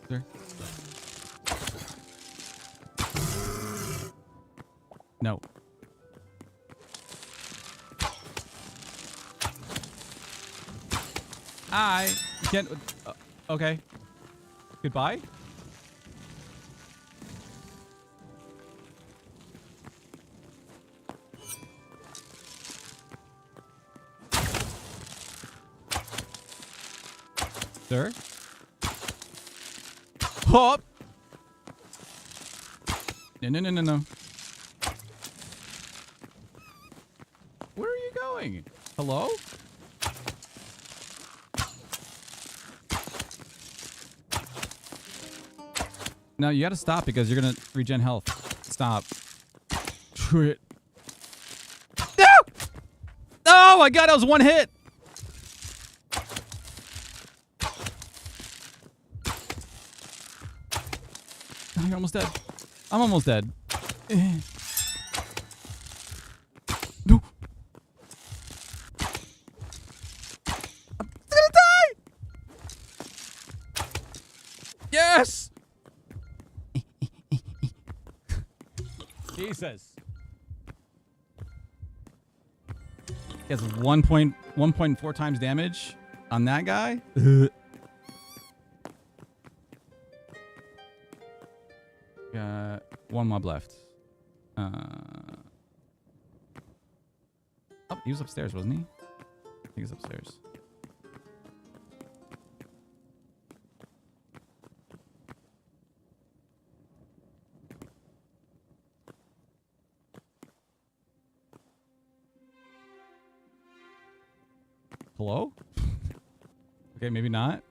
Sir? No. I can't. Okay. Goodbye. Sir? Hop! No, no, no, no, no. Where are you going? Hello? No, you gotta stop because you're gonna regen health. Stop. No! Oh my god, that was one hit! Oh, you're almost dead. I'm almost dead. No! I'm gonna die! Yes! Jesus. He has 1.4 times damage on that guy. one mob left. Oh, he was upstairs, wasn't he? I think he's upstairs. Hello? Okay, maybe not.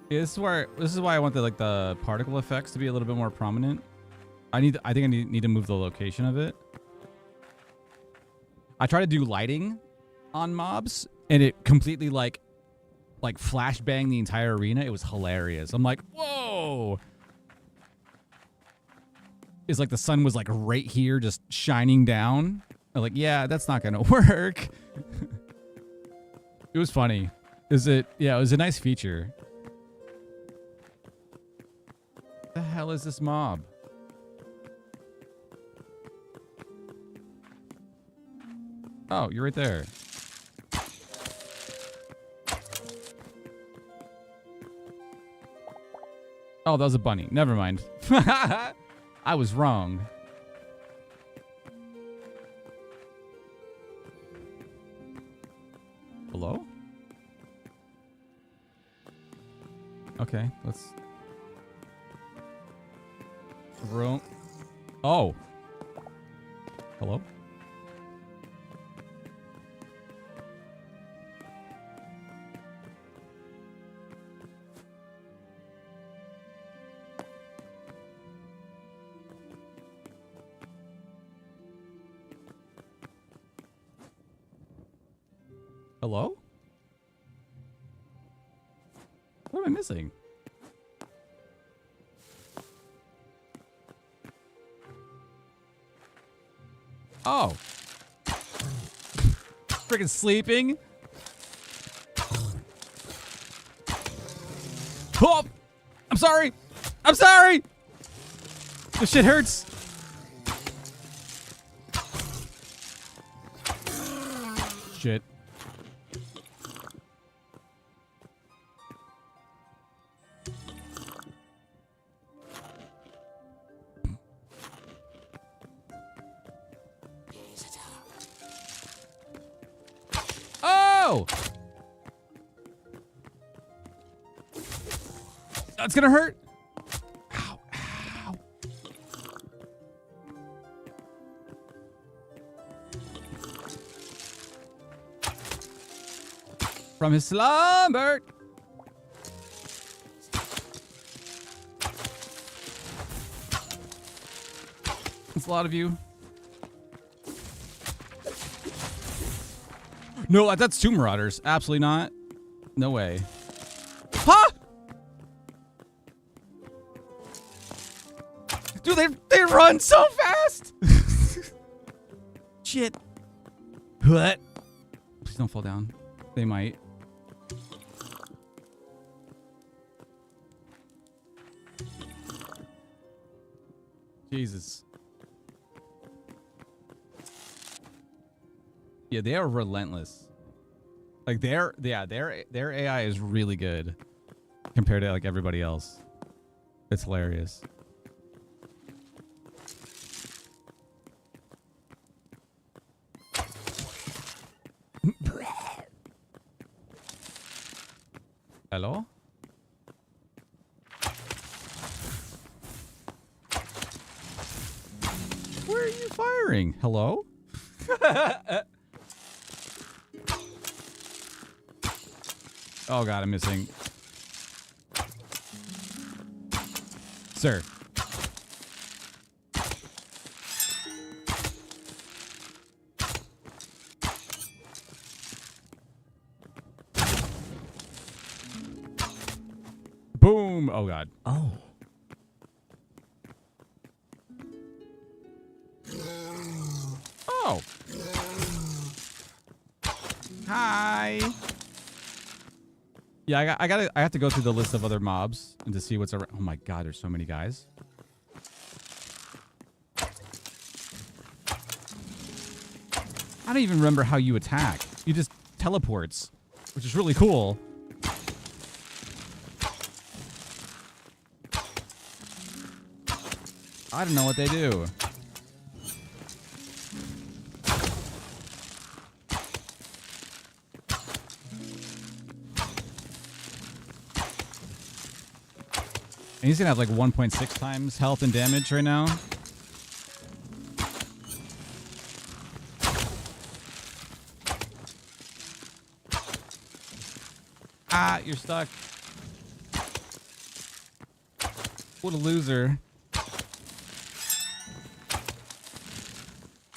Yeah, this is why I want the particle effects to be a little bit more prominent. I think I need to move the location of it. I try to do lighting on mobs and it completely like flashbang the entire arena. It was hilarious. I'm like, whoa. It's like the sun was like right here just shining down. I'm like, yeah, that's not gonna work. It was funny. Yeah, it was a nice feature. What the hell is this mob? Oh, you're right there. Oh, that was a bunny. Never mind. I was wrong. Hello? Okay, let's... Room. Oh. Hello? Hello? What am I missing? Oh. Freaking sleeping. Oh! I'm sorry. I'm sorry. This shit hurts. Shit. Oh! That's gonna hurt. Ow, ow. From his slumber. That's a lot of you. No, that's two Marauders. Absolutely not. No way. Huh? Dude, they run so fast. Shit. What? Please don't fall down. They might. Jesus. Yeah, they are relentless. Like their AI is really good compared to like everybody else. It's hilarious. Hello? Where are you firing? Hello? Oh god, I'm missing. Sir. Boom! Oh god. Oh. Oh. Hi. Yeah, I have to go through the list of other mobs and to see what's around. Oh my god, there's so many guys. I don't even remember how you attack. You just teleports, which is really cool. I don't know what they do. And he's gonna have like 1.6 times health and damage right now. Ah, you're stuck. What a loser.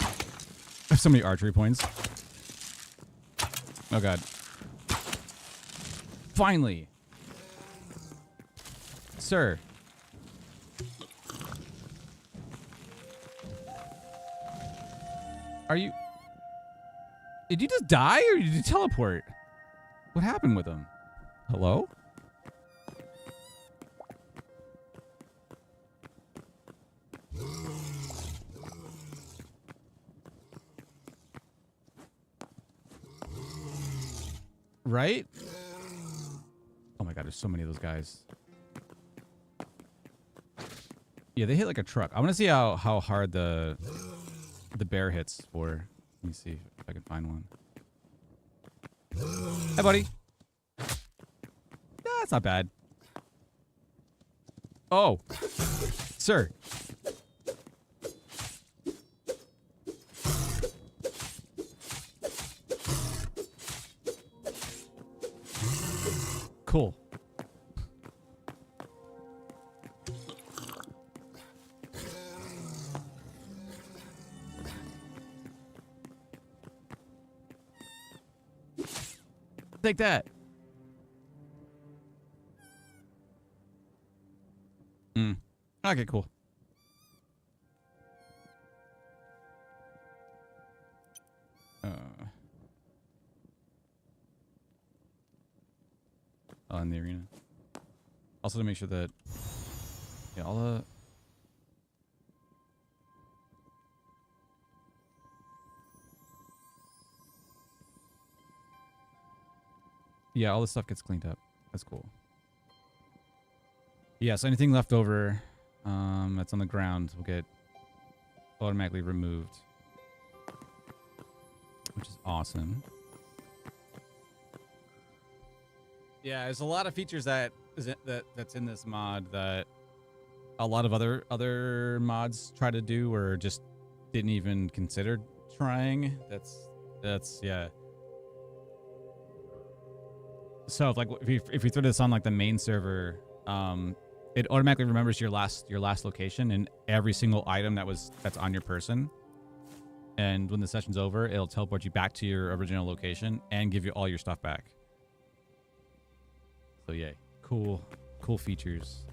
I have so many archery points. Oh god. Finally. Sir. Are you... Did you just die or did you teleport? What happened with him? Hello? Right? Oh my god, there's so many of those guys. Yeah, they hit like a truck. I want to see how hard the bear hits for. Let me see if I can find one. Hey, buddy. That's not bad. Oh, sir. Cool. Take that. Okay, cool. Oh, in the arena. Also to make sure that, yeah, all the... Yeah, all this stuff gets cleaned up. That's cool. Yeah, so anything left over that's on the ground will get automatically removed, which is awesome. Yeah, there's a lot of features that's in this mod that a lot of other mods try to do or just didn't even consider trying. That's yeah. So if we throw this on like the main server, it automatically remembers your last location and every single item that's on your person. And when the session's over, it'll teleport you back to your original location and give you all your stuff back. So yeah, cool features.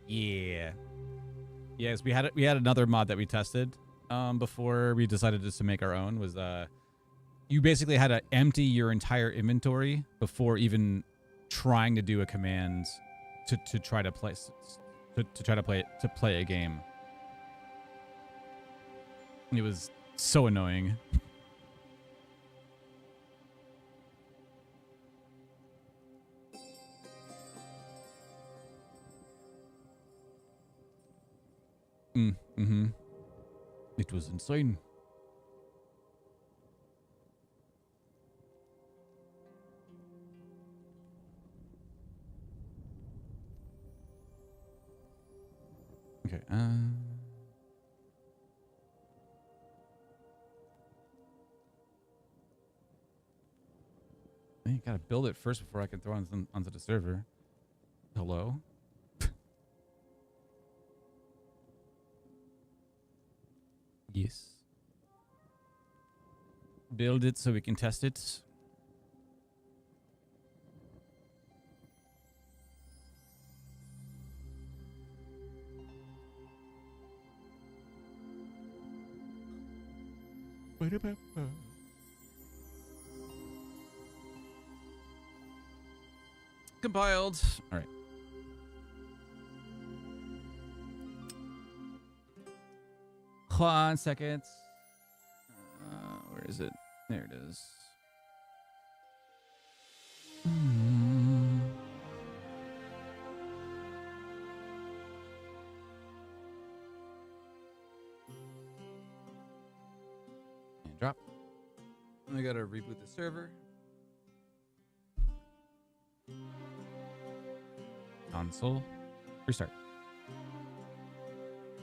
Yeah. Yes, we had another mod that we tested before we decided just to make our own. Was you basically had to empty your entire inventory before even trying to do a command to try to play a game. It was so annoying. It was insane. Okay. You gotta build it first before I can throw it onto the server. Hello? Yes. Build it so we can test it. Compiled. All right. Hold on a second. Where is it? There it is. And drop. I gotta reboot the server. Console. Restart.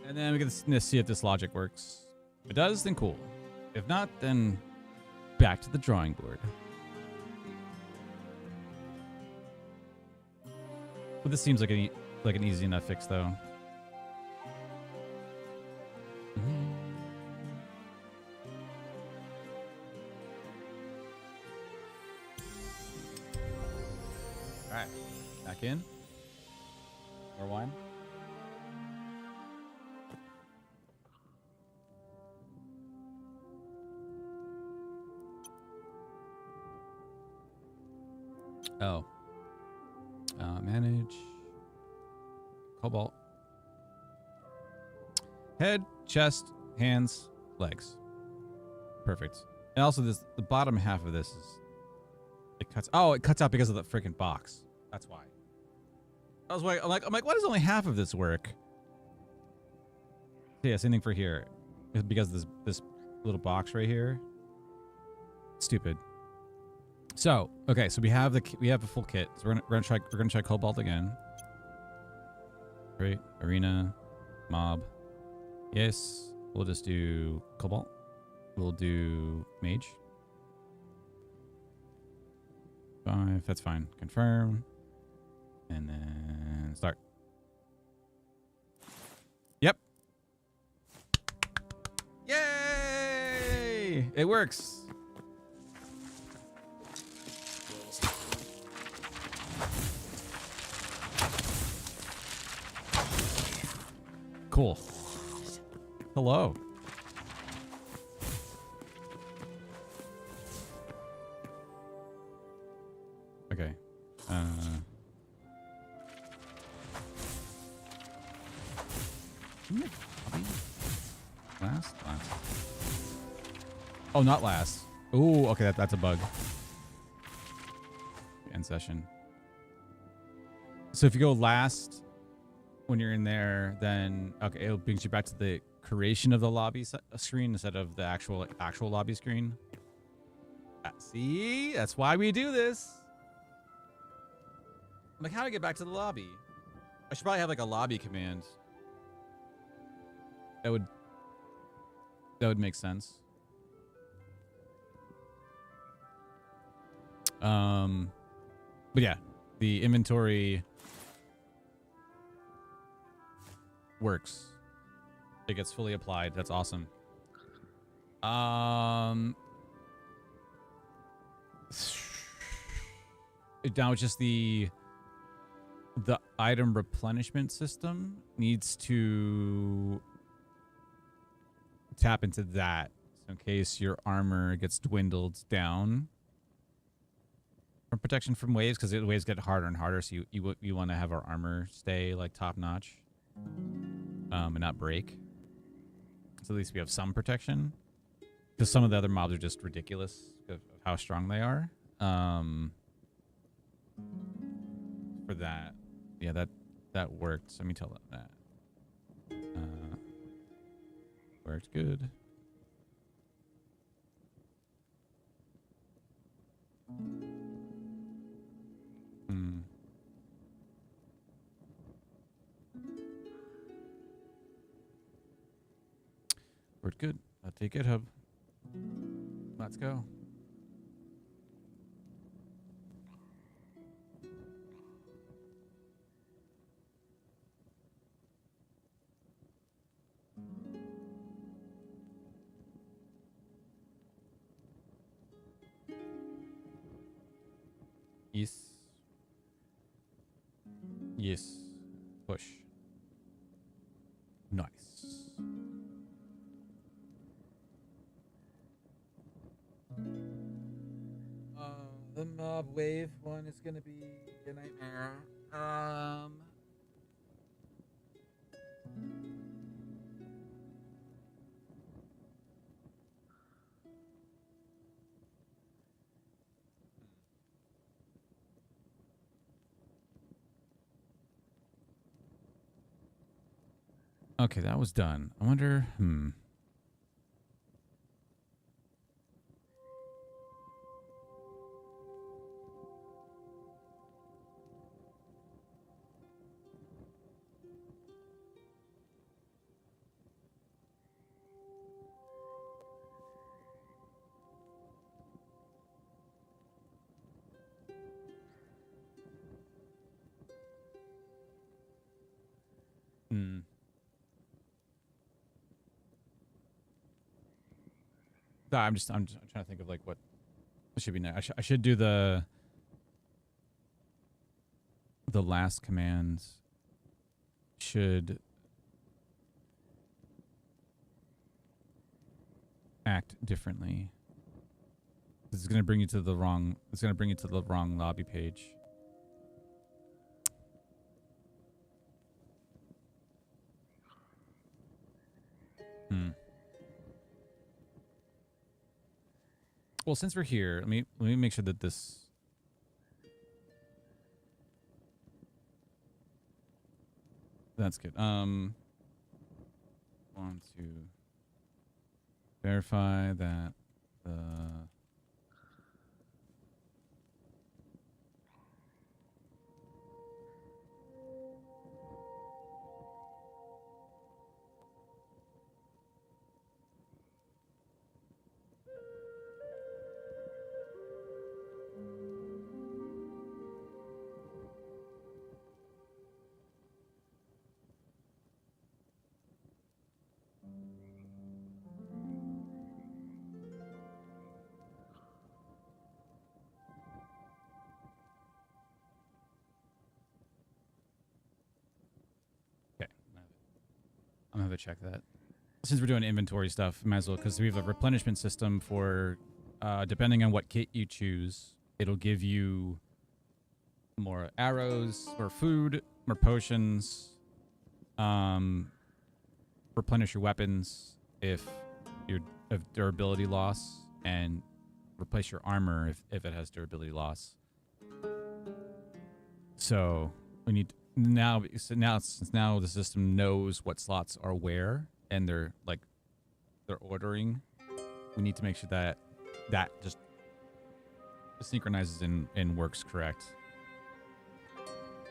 And then we can see if this logic works. If it does, then cool. If not, then back to the drawing board. But this seems like an easy enough fix, though. All right, back in. More wine. Oh. Manage. Cobalt. Head, chest, hands, legs. Perfect. And also the bottom half of this is, it cuts out because of the freaking box. That's why. I was like, I'm like, why does only half of this work? Yeah, same thing for here. It's because this little box right here. Stupid. So, okay, so we have a full kit. So we're gonna try Cobalt again. Great. Arena, mob. Yes. We'll just do Cobalt. We'll do Mage. 5. That's fine. Confirm. And then start. Yep. Yay! It works. Cool. Hello. Okay. Last? Oh, not last. Ooh, okay, that's a bug. End session. So if you go last when you're in there, then okay, it brings you back to the creation of the lobby screen instead of the actual lobby screen. See, that's why we do this. I'm like, how do I get back to the lobby? I should probably have like a lobby command. That would make sense. But yeah, the inventory works. It gets fully applied. That's awesome. Now it's just the item replenishment system needs to tap into that, so in case your armor gets dwindled down from protection from waves, because the waves get harder and harder, so you want to have our armor stay like top notch, and not break. So at least we have some protection, because some of the other mobs are just ridiculous of how strong they are. For that, yeah, that worked. So let me tell them that. Worked good. Worked good. I'll take GitHub. Let's go. Yes. Yes. Push. Nice. The mob wave one is gonna be a nightmare. Okay, that was done. I wonder, No, I'm trying to think of like what should be next. I should do the last commands should act differently. This is going to bring you to the wrong. It's going to bring you to the wrong lobby page. Well, since we're here, let me make sure that this. That's good. Want to verify that the I'm gonna have to check that. Since we're doing inventory stuff, might as well, because we have a replenishment system for, depending on what kit you choose, it'll give you more arrows, more food, more potions, replenish your weapons if you have durability loss, and replace your armor if it has durability loss. So we need since now the system knows what slots are where and they're ordering, we need to make sure that just synchronizes and works correct.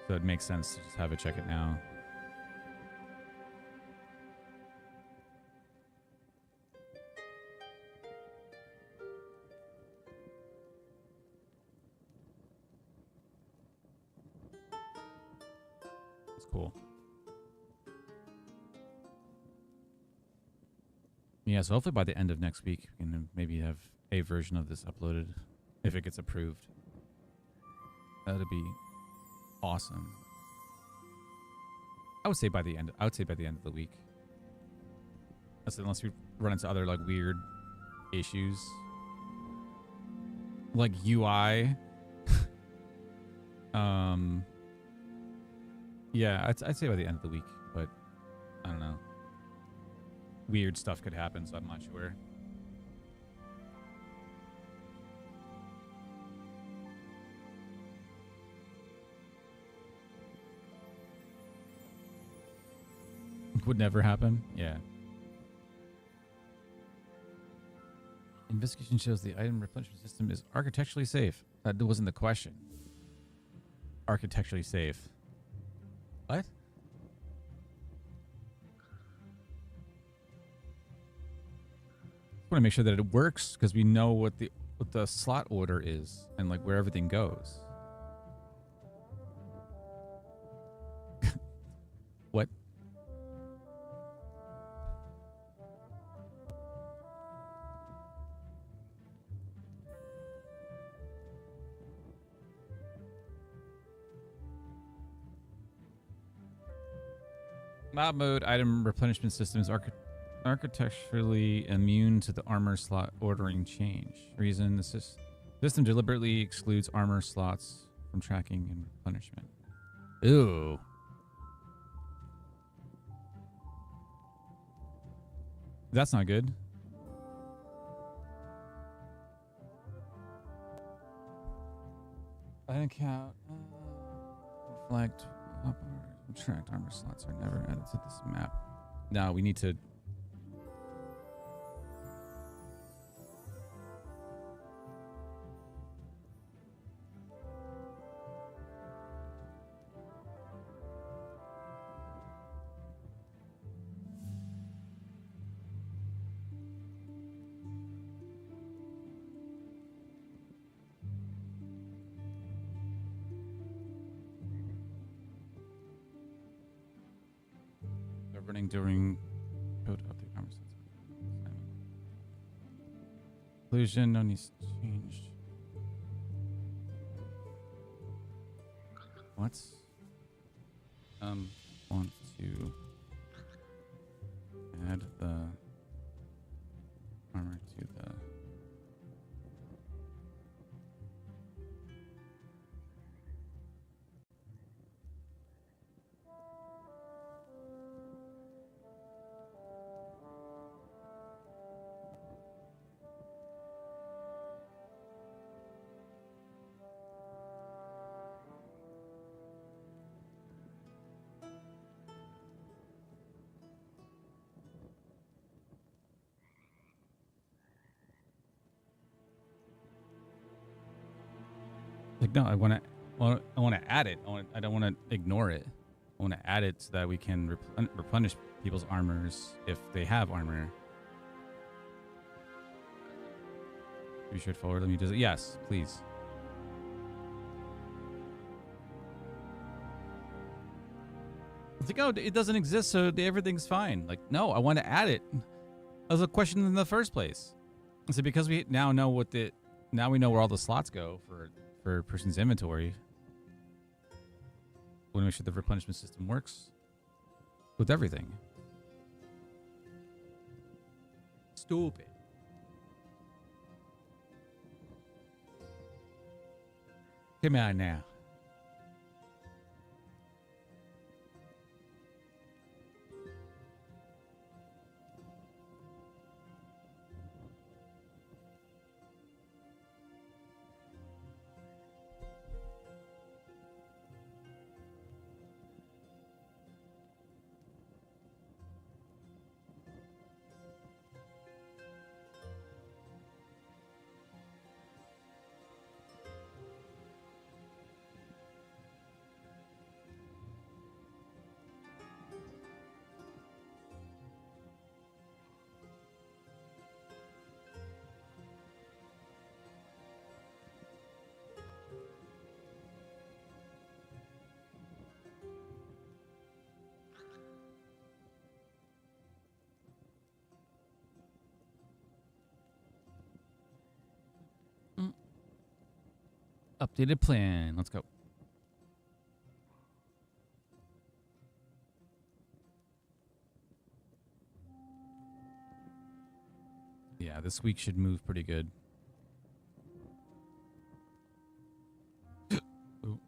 So it makes sense to just have it check it now. That's cool. Yeah, so hopefully by the end of next week, we can maybe have a version of this uploaded if it gets approved. That'd be awesome. I would say by the end of the week. That's unless we run into other like weird issues. Like UI. Yeah, I'd say by the end of the week, but I don't know. Weird stuff could happen, so I'm not sure. Would never happen? Yeah. Investigation shows the item replenishment system is architecturally safe. That wasn't the question. Architecturally safe. What? I want to make sure that it works because we know what the slot order is and like where everything goes. What? Mob mode item replenishment systems architecturally immune to the armor slot ordering change. Reason: the system deliberately excludes armor slots from tracking and replenishment. Ew. That's not good. I didn't count. Reflect. Tracked armor slots are never added to this map. Now we need to. Running during code update conversations. Conclusion, no needs changed. What? Want to add the armor to the. Like, no, I want to. Well, I want to add it. I don't want to ignore it. I want to add it so that we can replenish people's armors if they have armor. Pretty straightforward. Let me just. Yes, please. It's like, oh, it doesn't exist, so everything's fine. Like, no, I want to add it. That was a question in the first place. So because we now know what the. Now we know where all the slots go for a person's inventory. We want to make sure the replenishment system works with everything. Stupid. Come on now. Updated plan. Let's go. Yeah, this week should move pretty good. Ooh.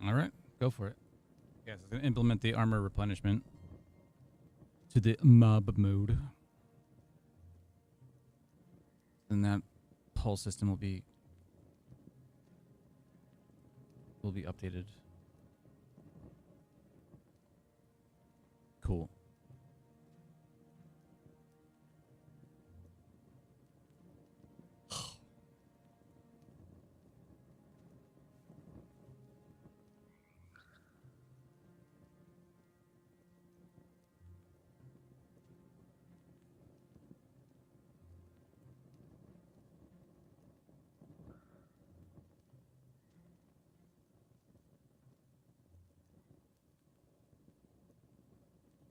All right, go for it. Yes, it's going to implement the armor replenishment to the mob mode. And that whole system will be updated. Cool.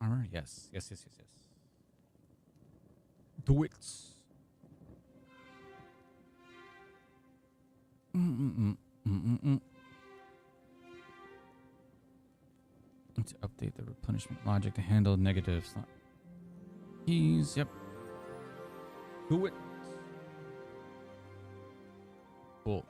armor? Yes. Yes. Do it. Let's update the replenishment logic to handle negatives. Keys. Yep. Do it. Cool.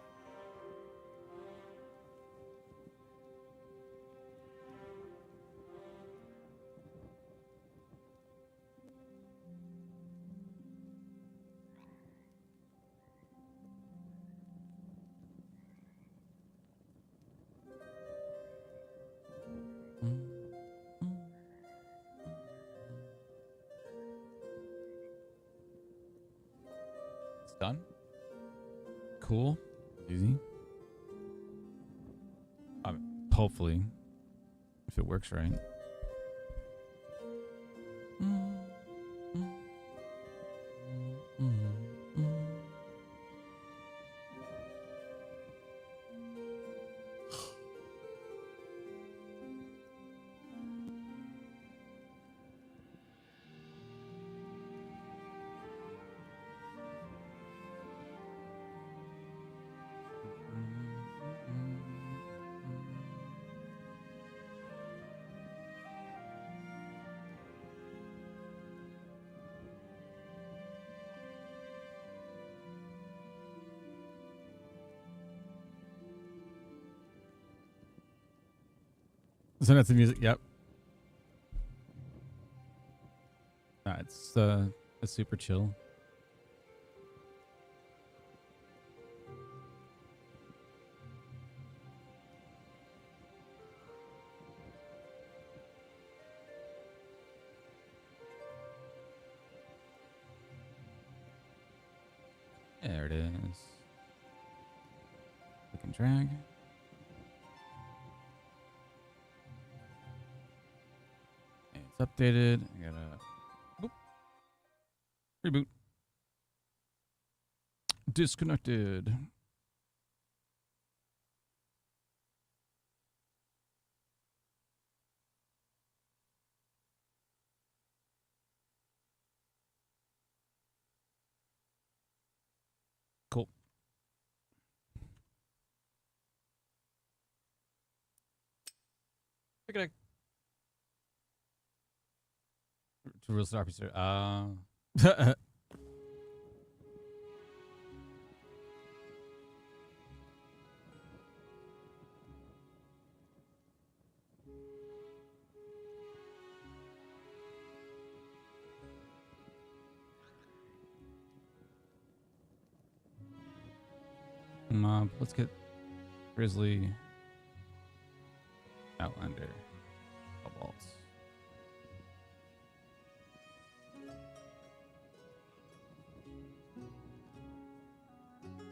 It's done. Cool. Easy. Hopefully, if it works right. So that's the music. Yep. Nah, it's super chill. There it is. Click and drag. It's updated. I gotta reboot. Disconnected. Cool. Okay. To real start officer. Mob. Let's get Grizzly, Outlander, Cobalt.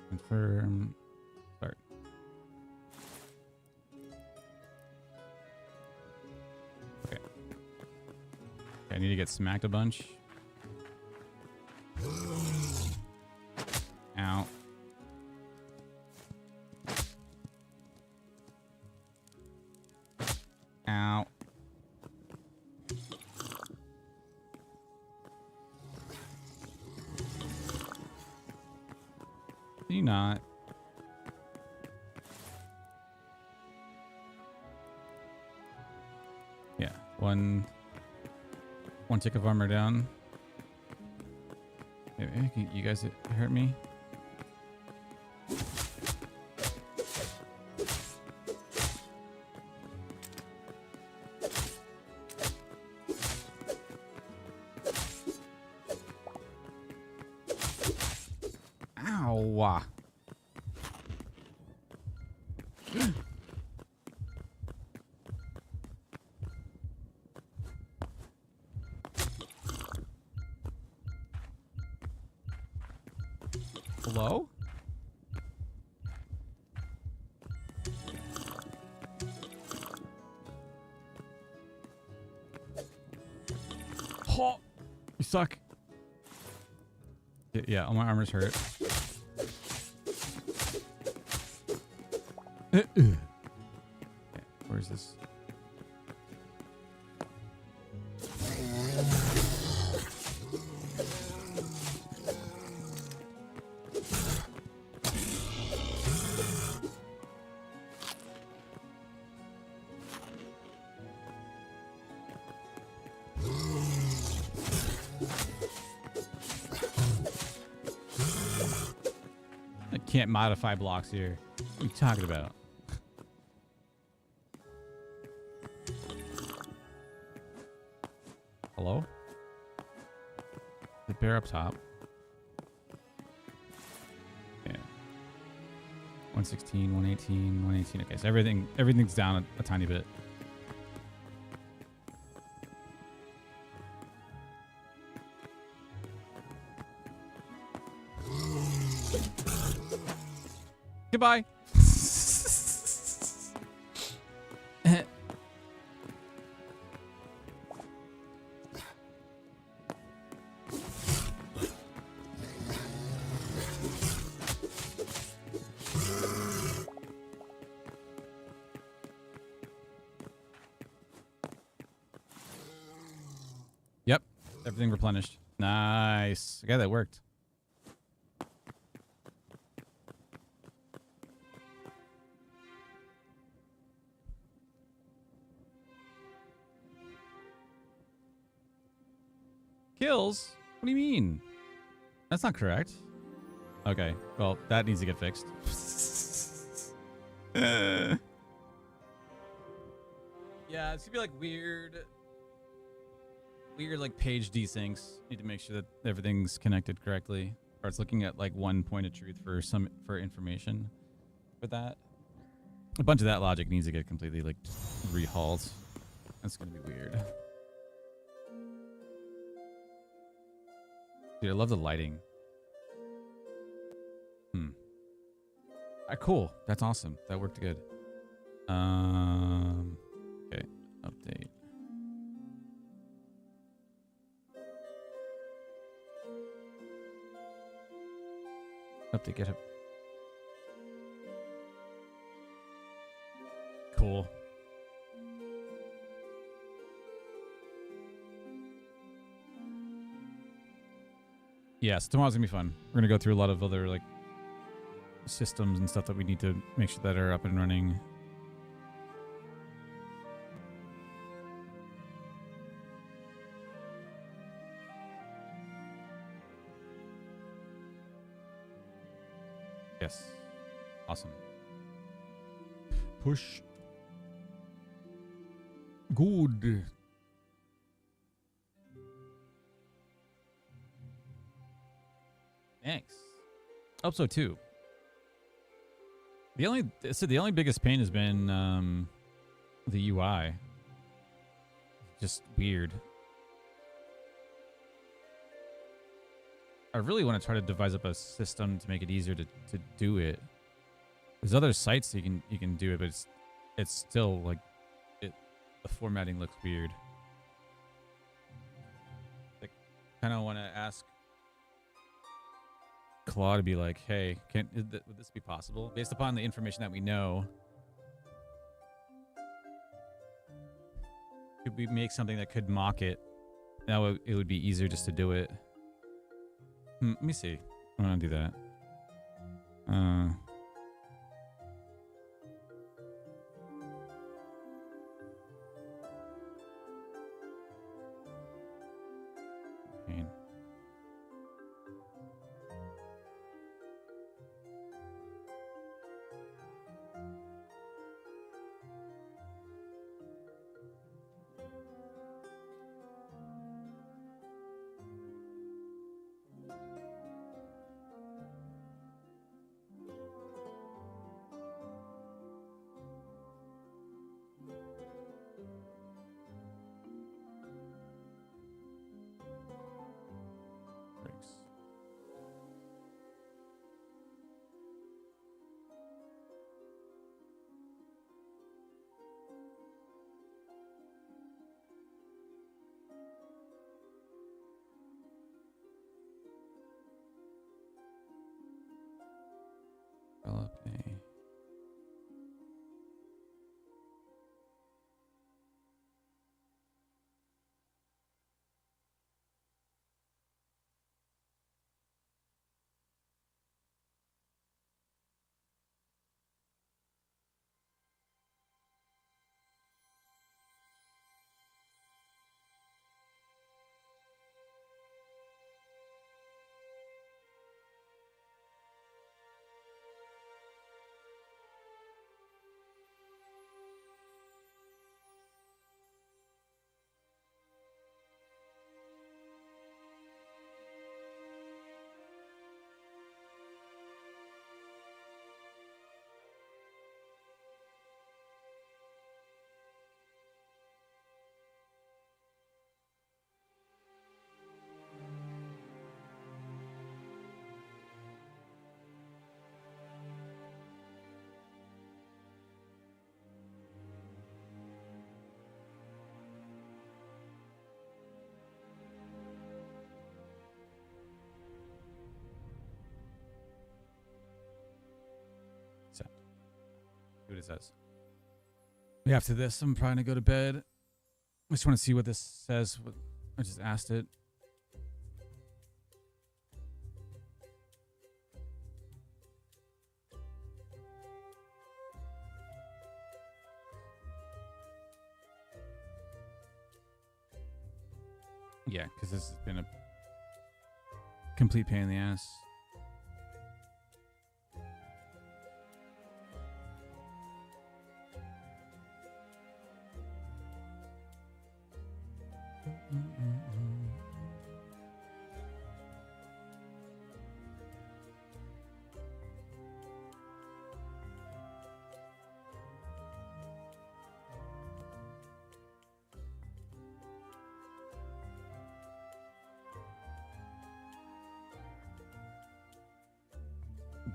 Confirm. Start. Okay. I need to get smacked a bunch. Ow. Ow. Do you not? Yeah, one tick of armor down. Maybe you guys hurt me. Ow. Hello? Oh, you suck. Yeah, all my armor's hurt. Okay, where's this? can't modify blocks here. What are you talking about? Hello? The bear up top. Yeah. 116, 118, 118. Okay, so everything's down a tiny bit. Goodbye. Yep. Everything replenished. Nice. Okay, that worked. Kills? What do you mean? That's not correct. Okay, well, that needs to get fixed. Yeah, it's gonna be like weird like page desyncs. Need to make sure that everything's connected correctly. Or it's looking at like one point of truth for information. With that, a bunch of that logic needs to get completely like rehauled. That's gonna be weird. Dude, I love the lighting. Cool. That's awesome. That worked good. Okay. Update. Update GitHub. Cool. Yeah, so tomorrow's gonna be fun. We're gonna go through a lot of other like systems and stuff that we need to make sure that are up and running. Yes. Awesome. Push. Good. Thanks. Hope so too. The only biggest pain has been the UI. Just weird. I really want to try to devise up a system to make it easier to do it. There's other sites you can do it, but it's still like the formatting looks weird. Like, kind of want to ask Claw to be like, hey, would this be possible based upon the information that we know? Could we make something that could mock it? That way it would be easier just to do it. Let me see. I'm gonna do that. Pain. what it says. After this, I'm probably gonna go to bed. I just want to see what this says. I just asked it. Yeah, because this has been a complete pain in the ass.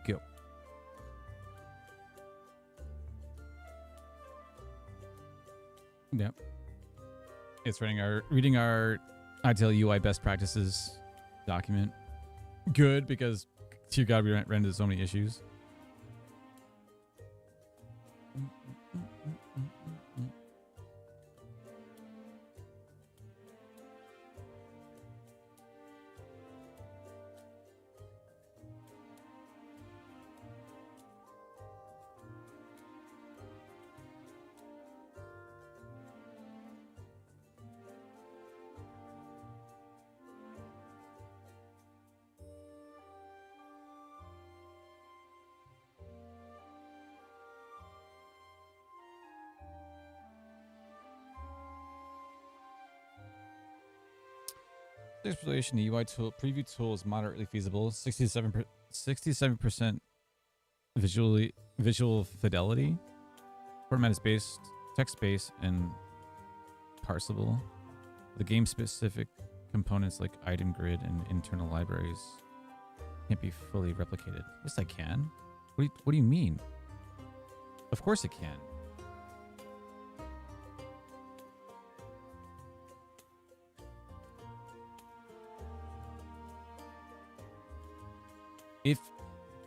Go. Yep. It's reading our Hytale UI best practices document. Good, because you got to ran into so many issues. Exploration, the UI tool preview tool is moderately feasible. 67% visual fidelity. Format is based, text-based, and parsable. The game-specific components like item grid and internal libraries can't be fully replicated. Yes, I can. What do you mean? Of course it can. If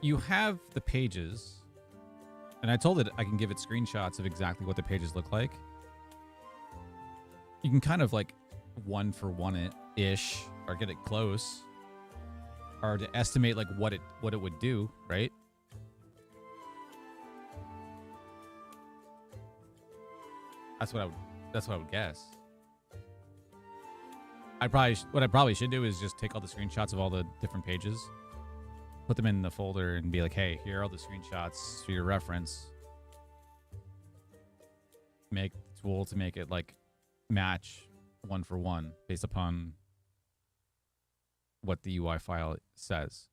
you have the pages, and I told it I can give it screenshots of exactly what the pages look like, you can kind of like one for one it-ish, or get it close, or to estimate like what it would do, right? That's what I would guess. What I probably should do is just take all the screenshots of all the different pages, put them in the folder, and be like, hey, here are all the screenshots for your reference. Make the tool to make it like match one for one based upon what the UI file says.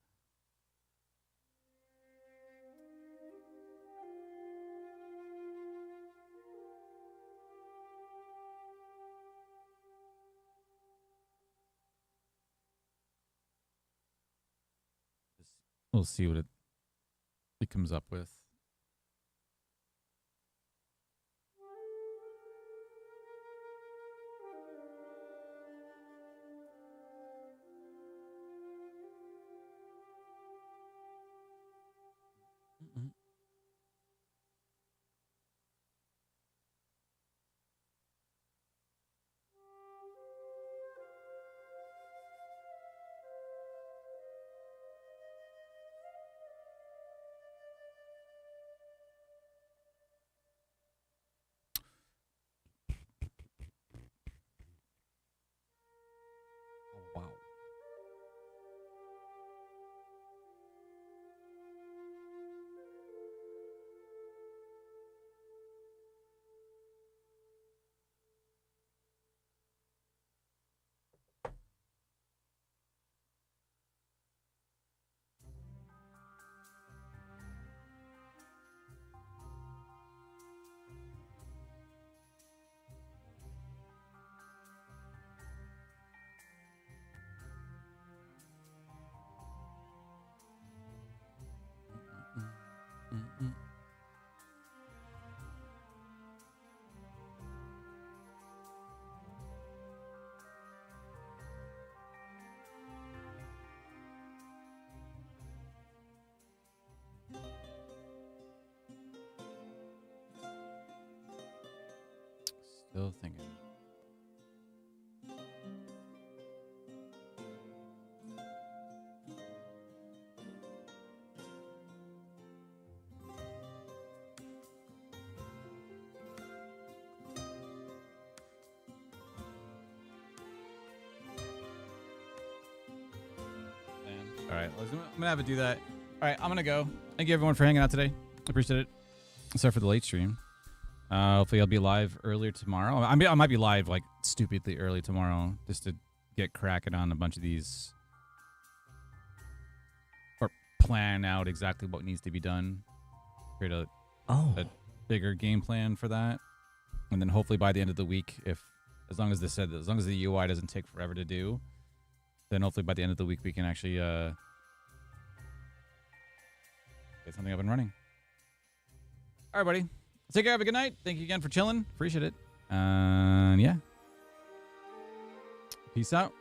We'll see what it comes up with. Still thinking. All right, I'm gonna have to do that. All right, I'm gonna go. Thank you everyone for hanging out today. I appreciate it. Sorry for the late stream. Hopefully I'll be live earlier tomorrow. I might be live like stupidly early tomorrow just to get cracking on a bunch of these or plan out exactly what needs to be done. Create a bigger game plan for that, and then hopefully by the end of the week, as long as the UI doesn't take forever to do, then hopefully by the end of the week we can actually get something up and running. All right, buddy. Take care. Have a good night. Thank you again for chilling. Appreciate it. Yeah. Peace out.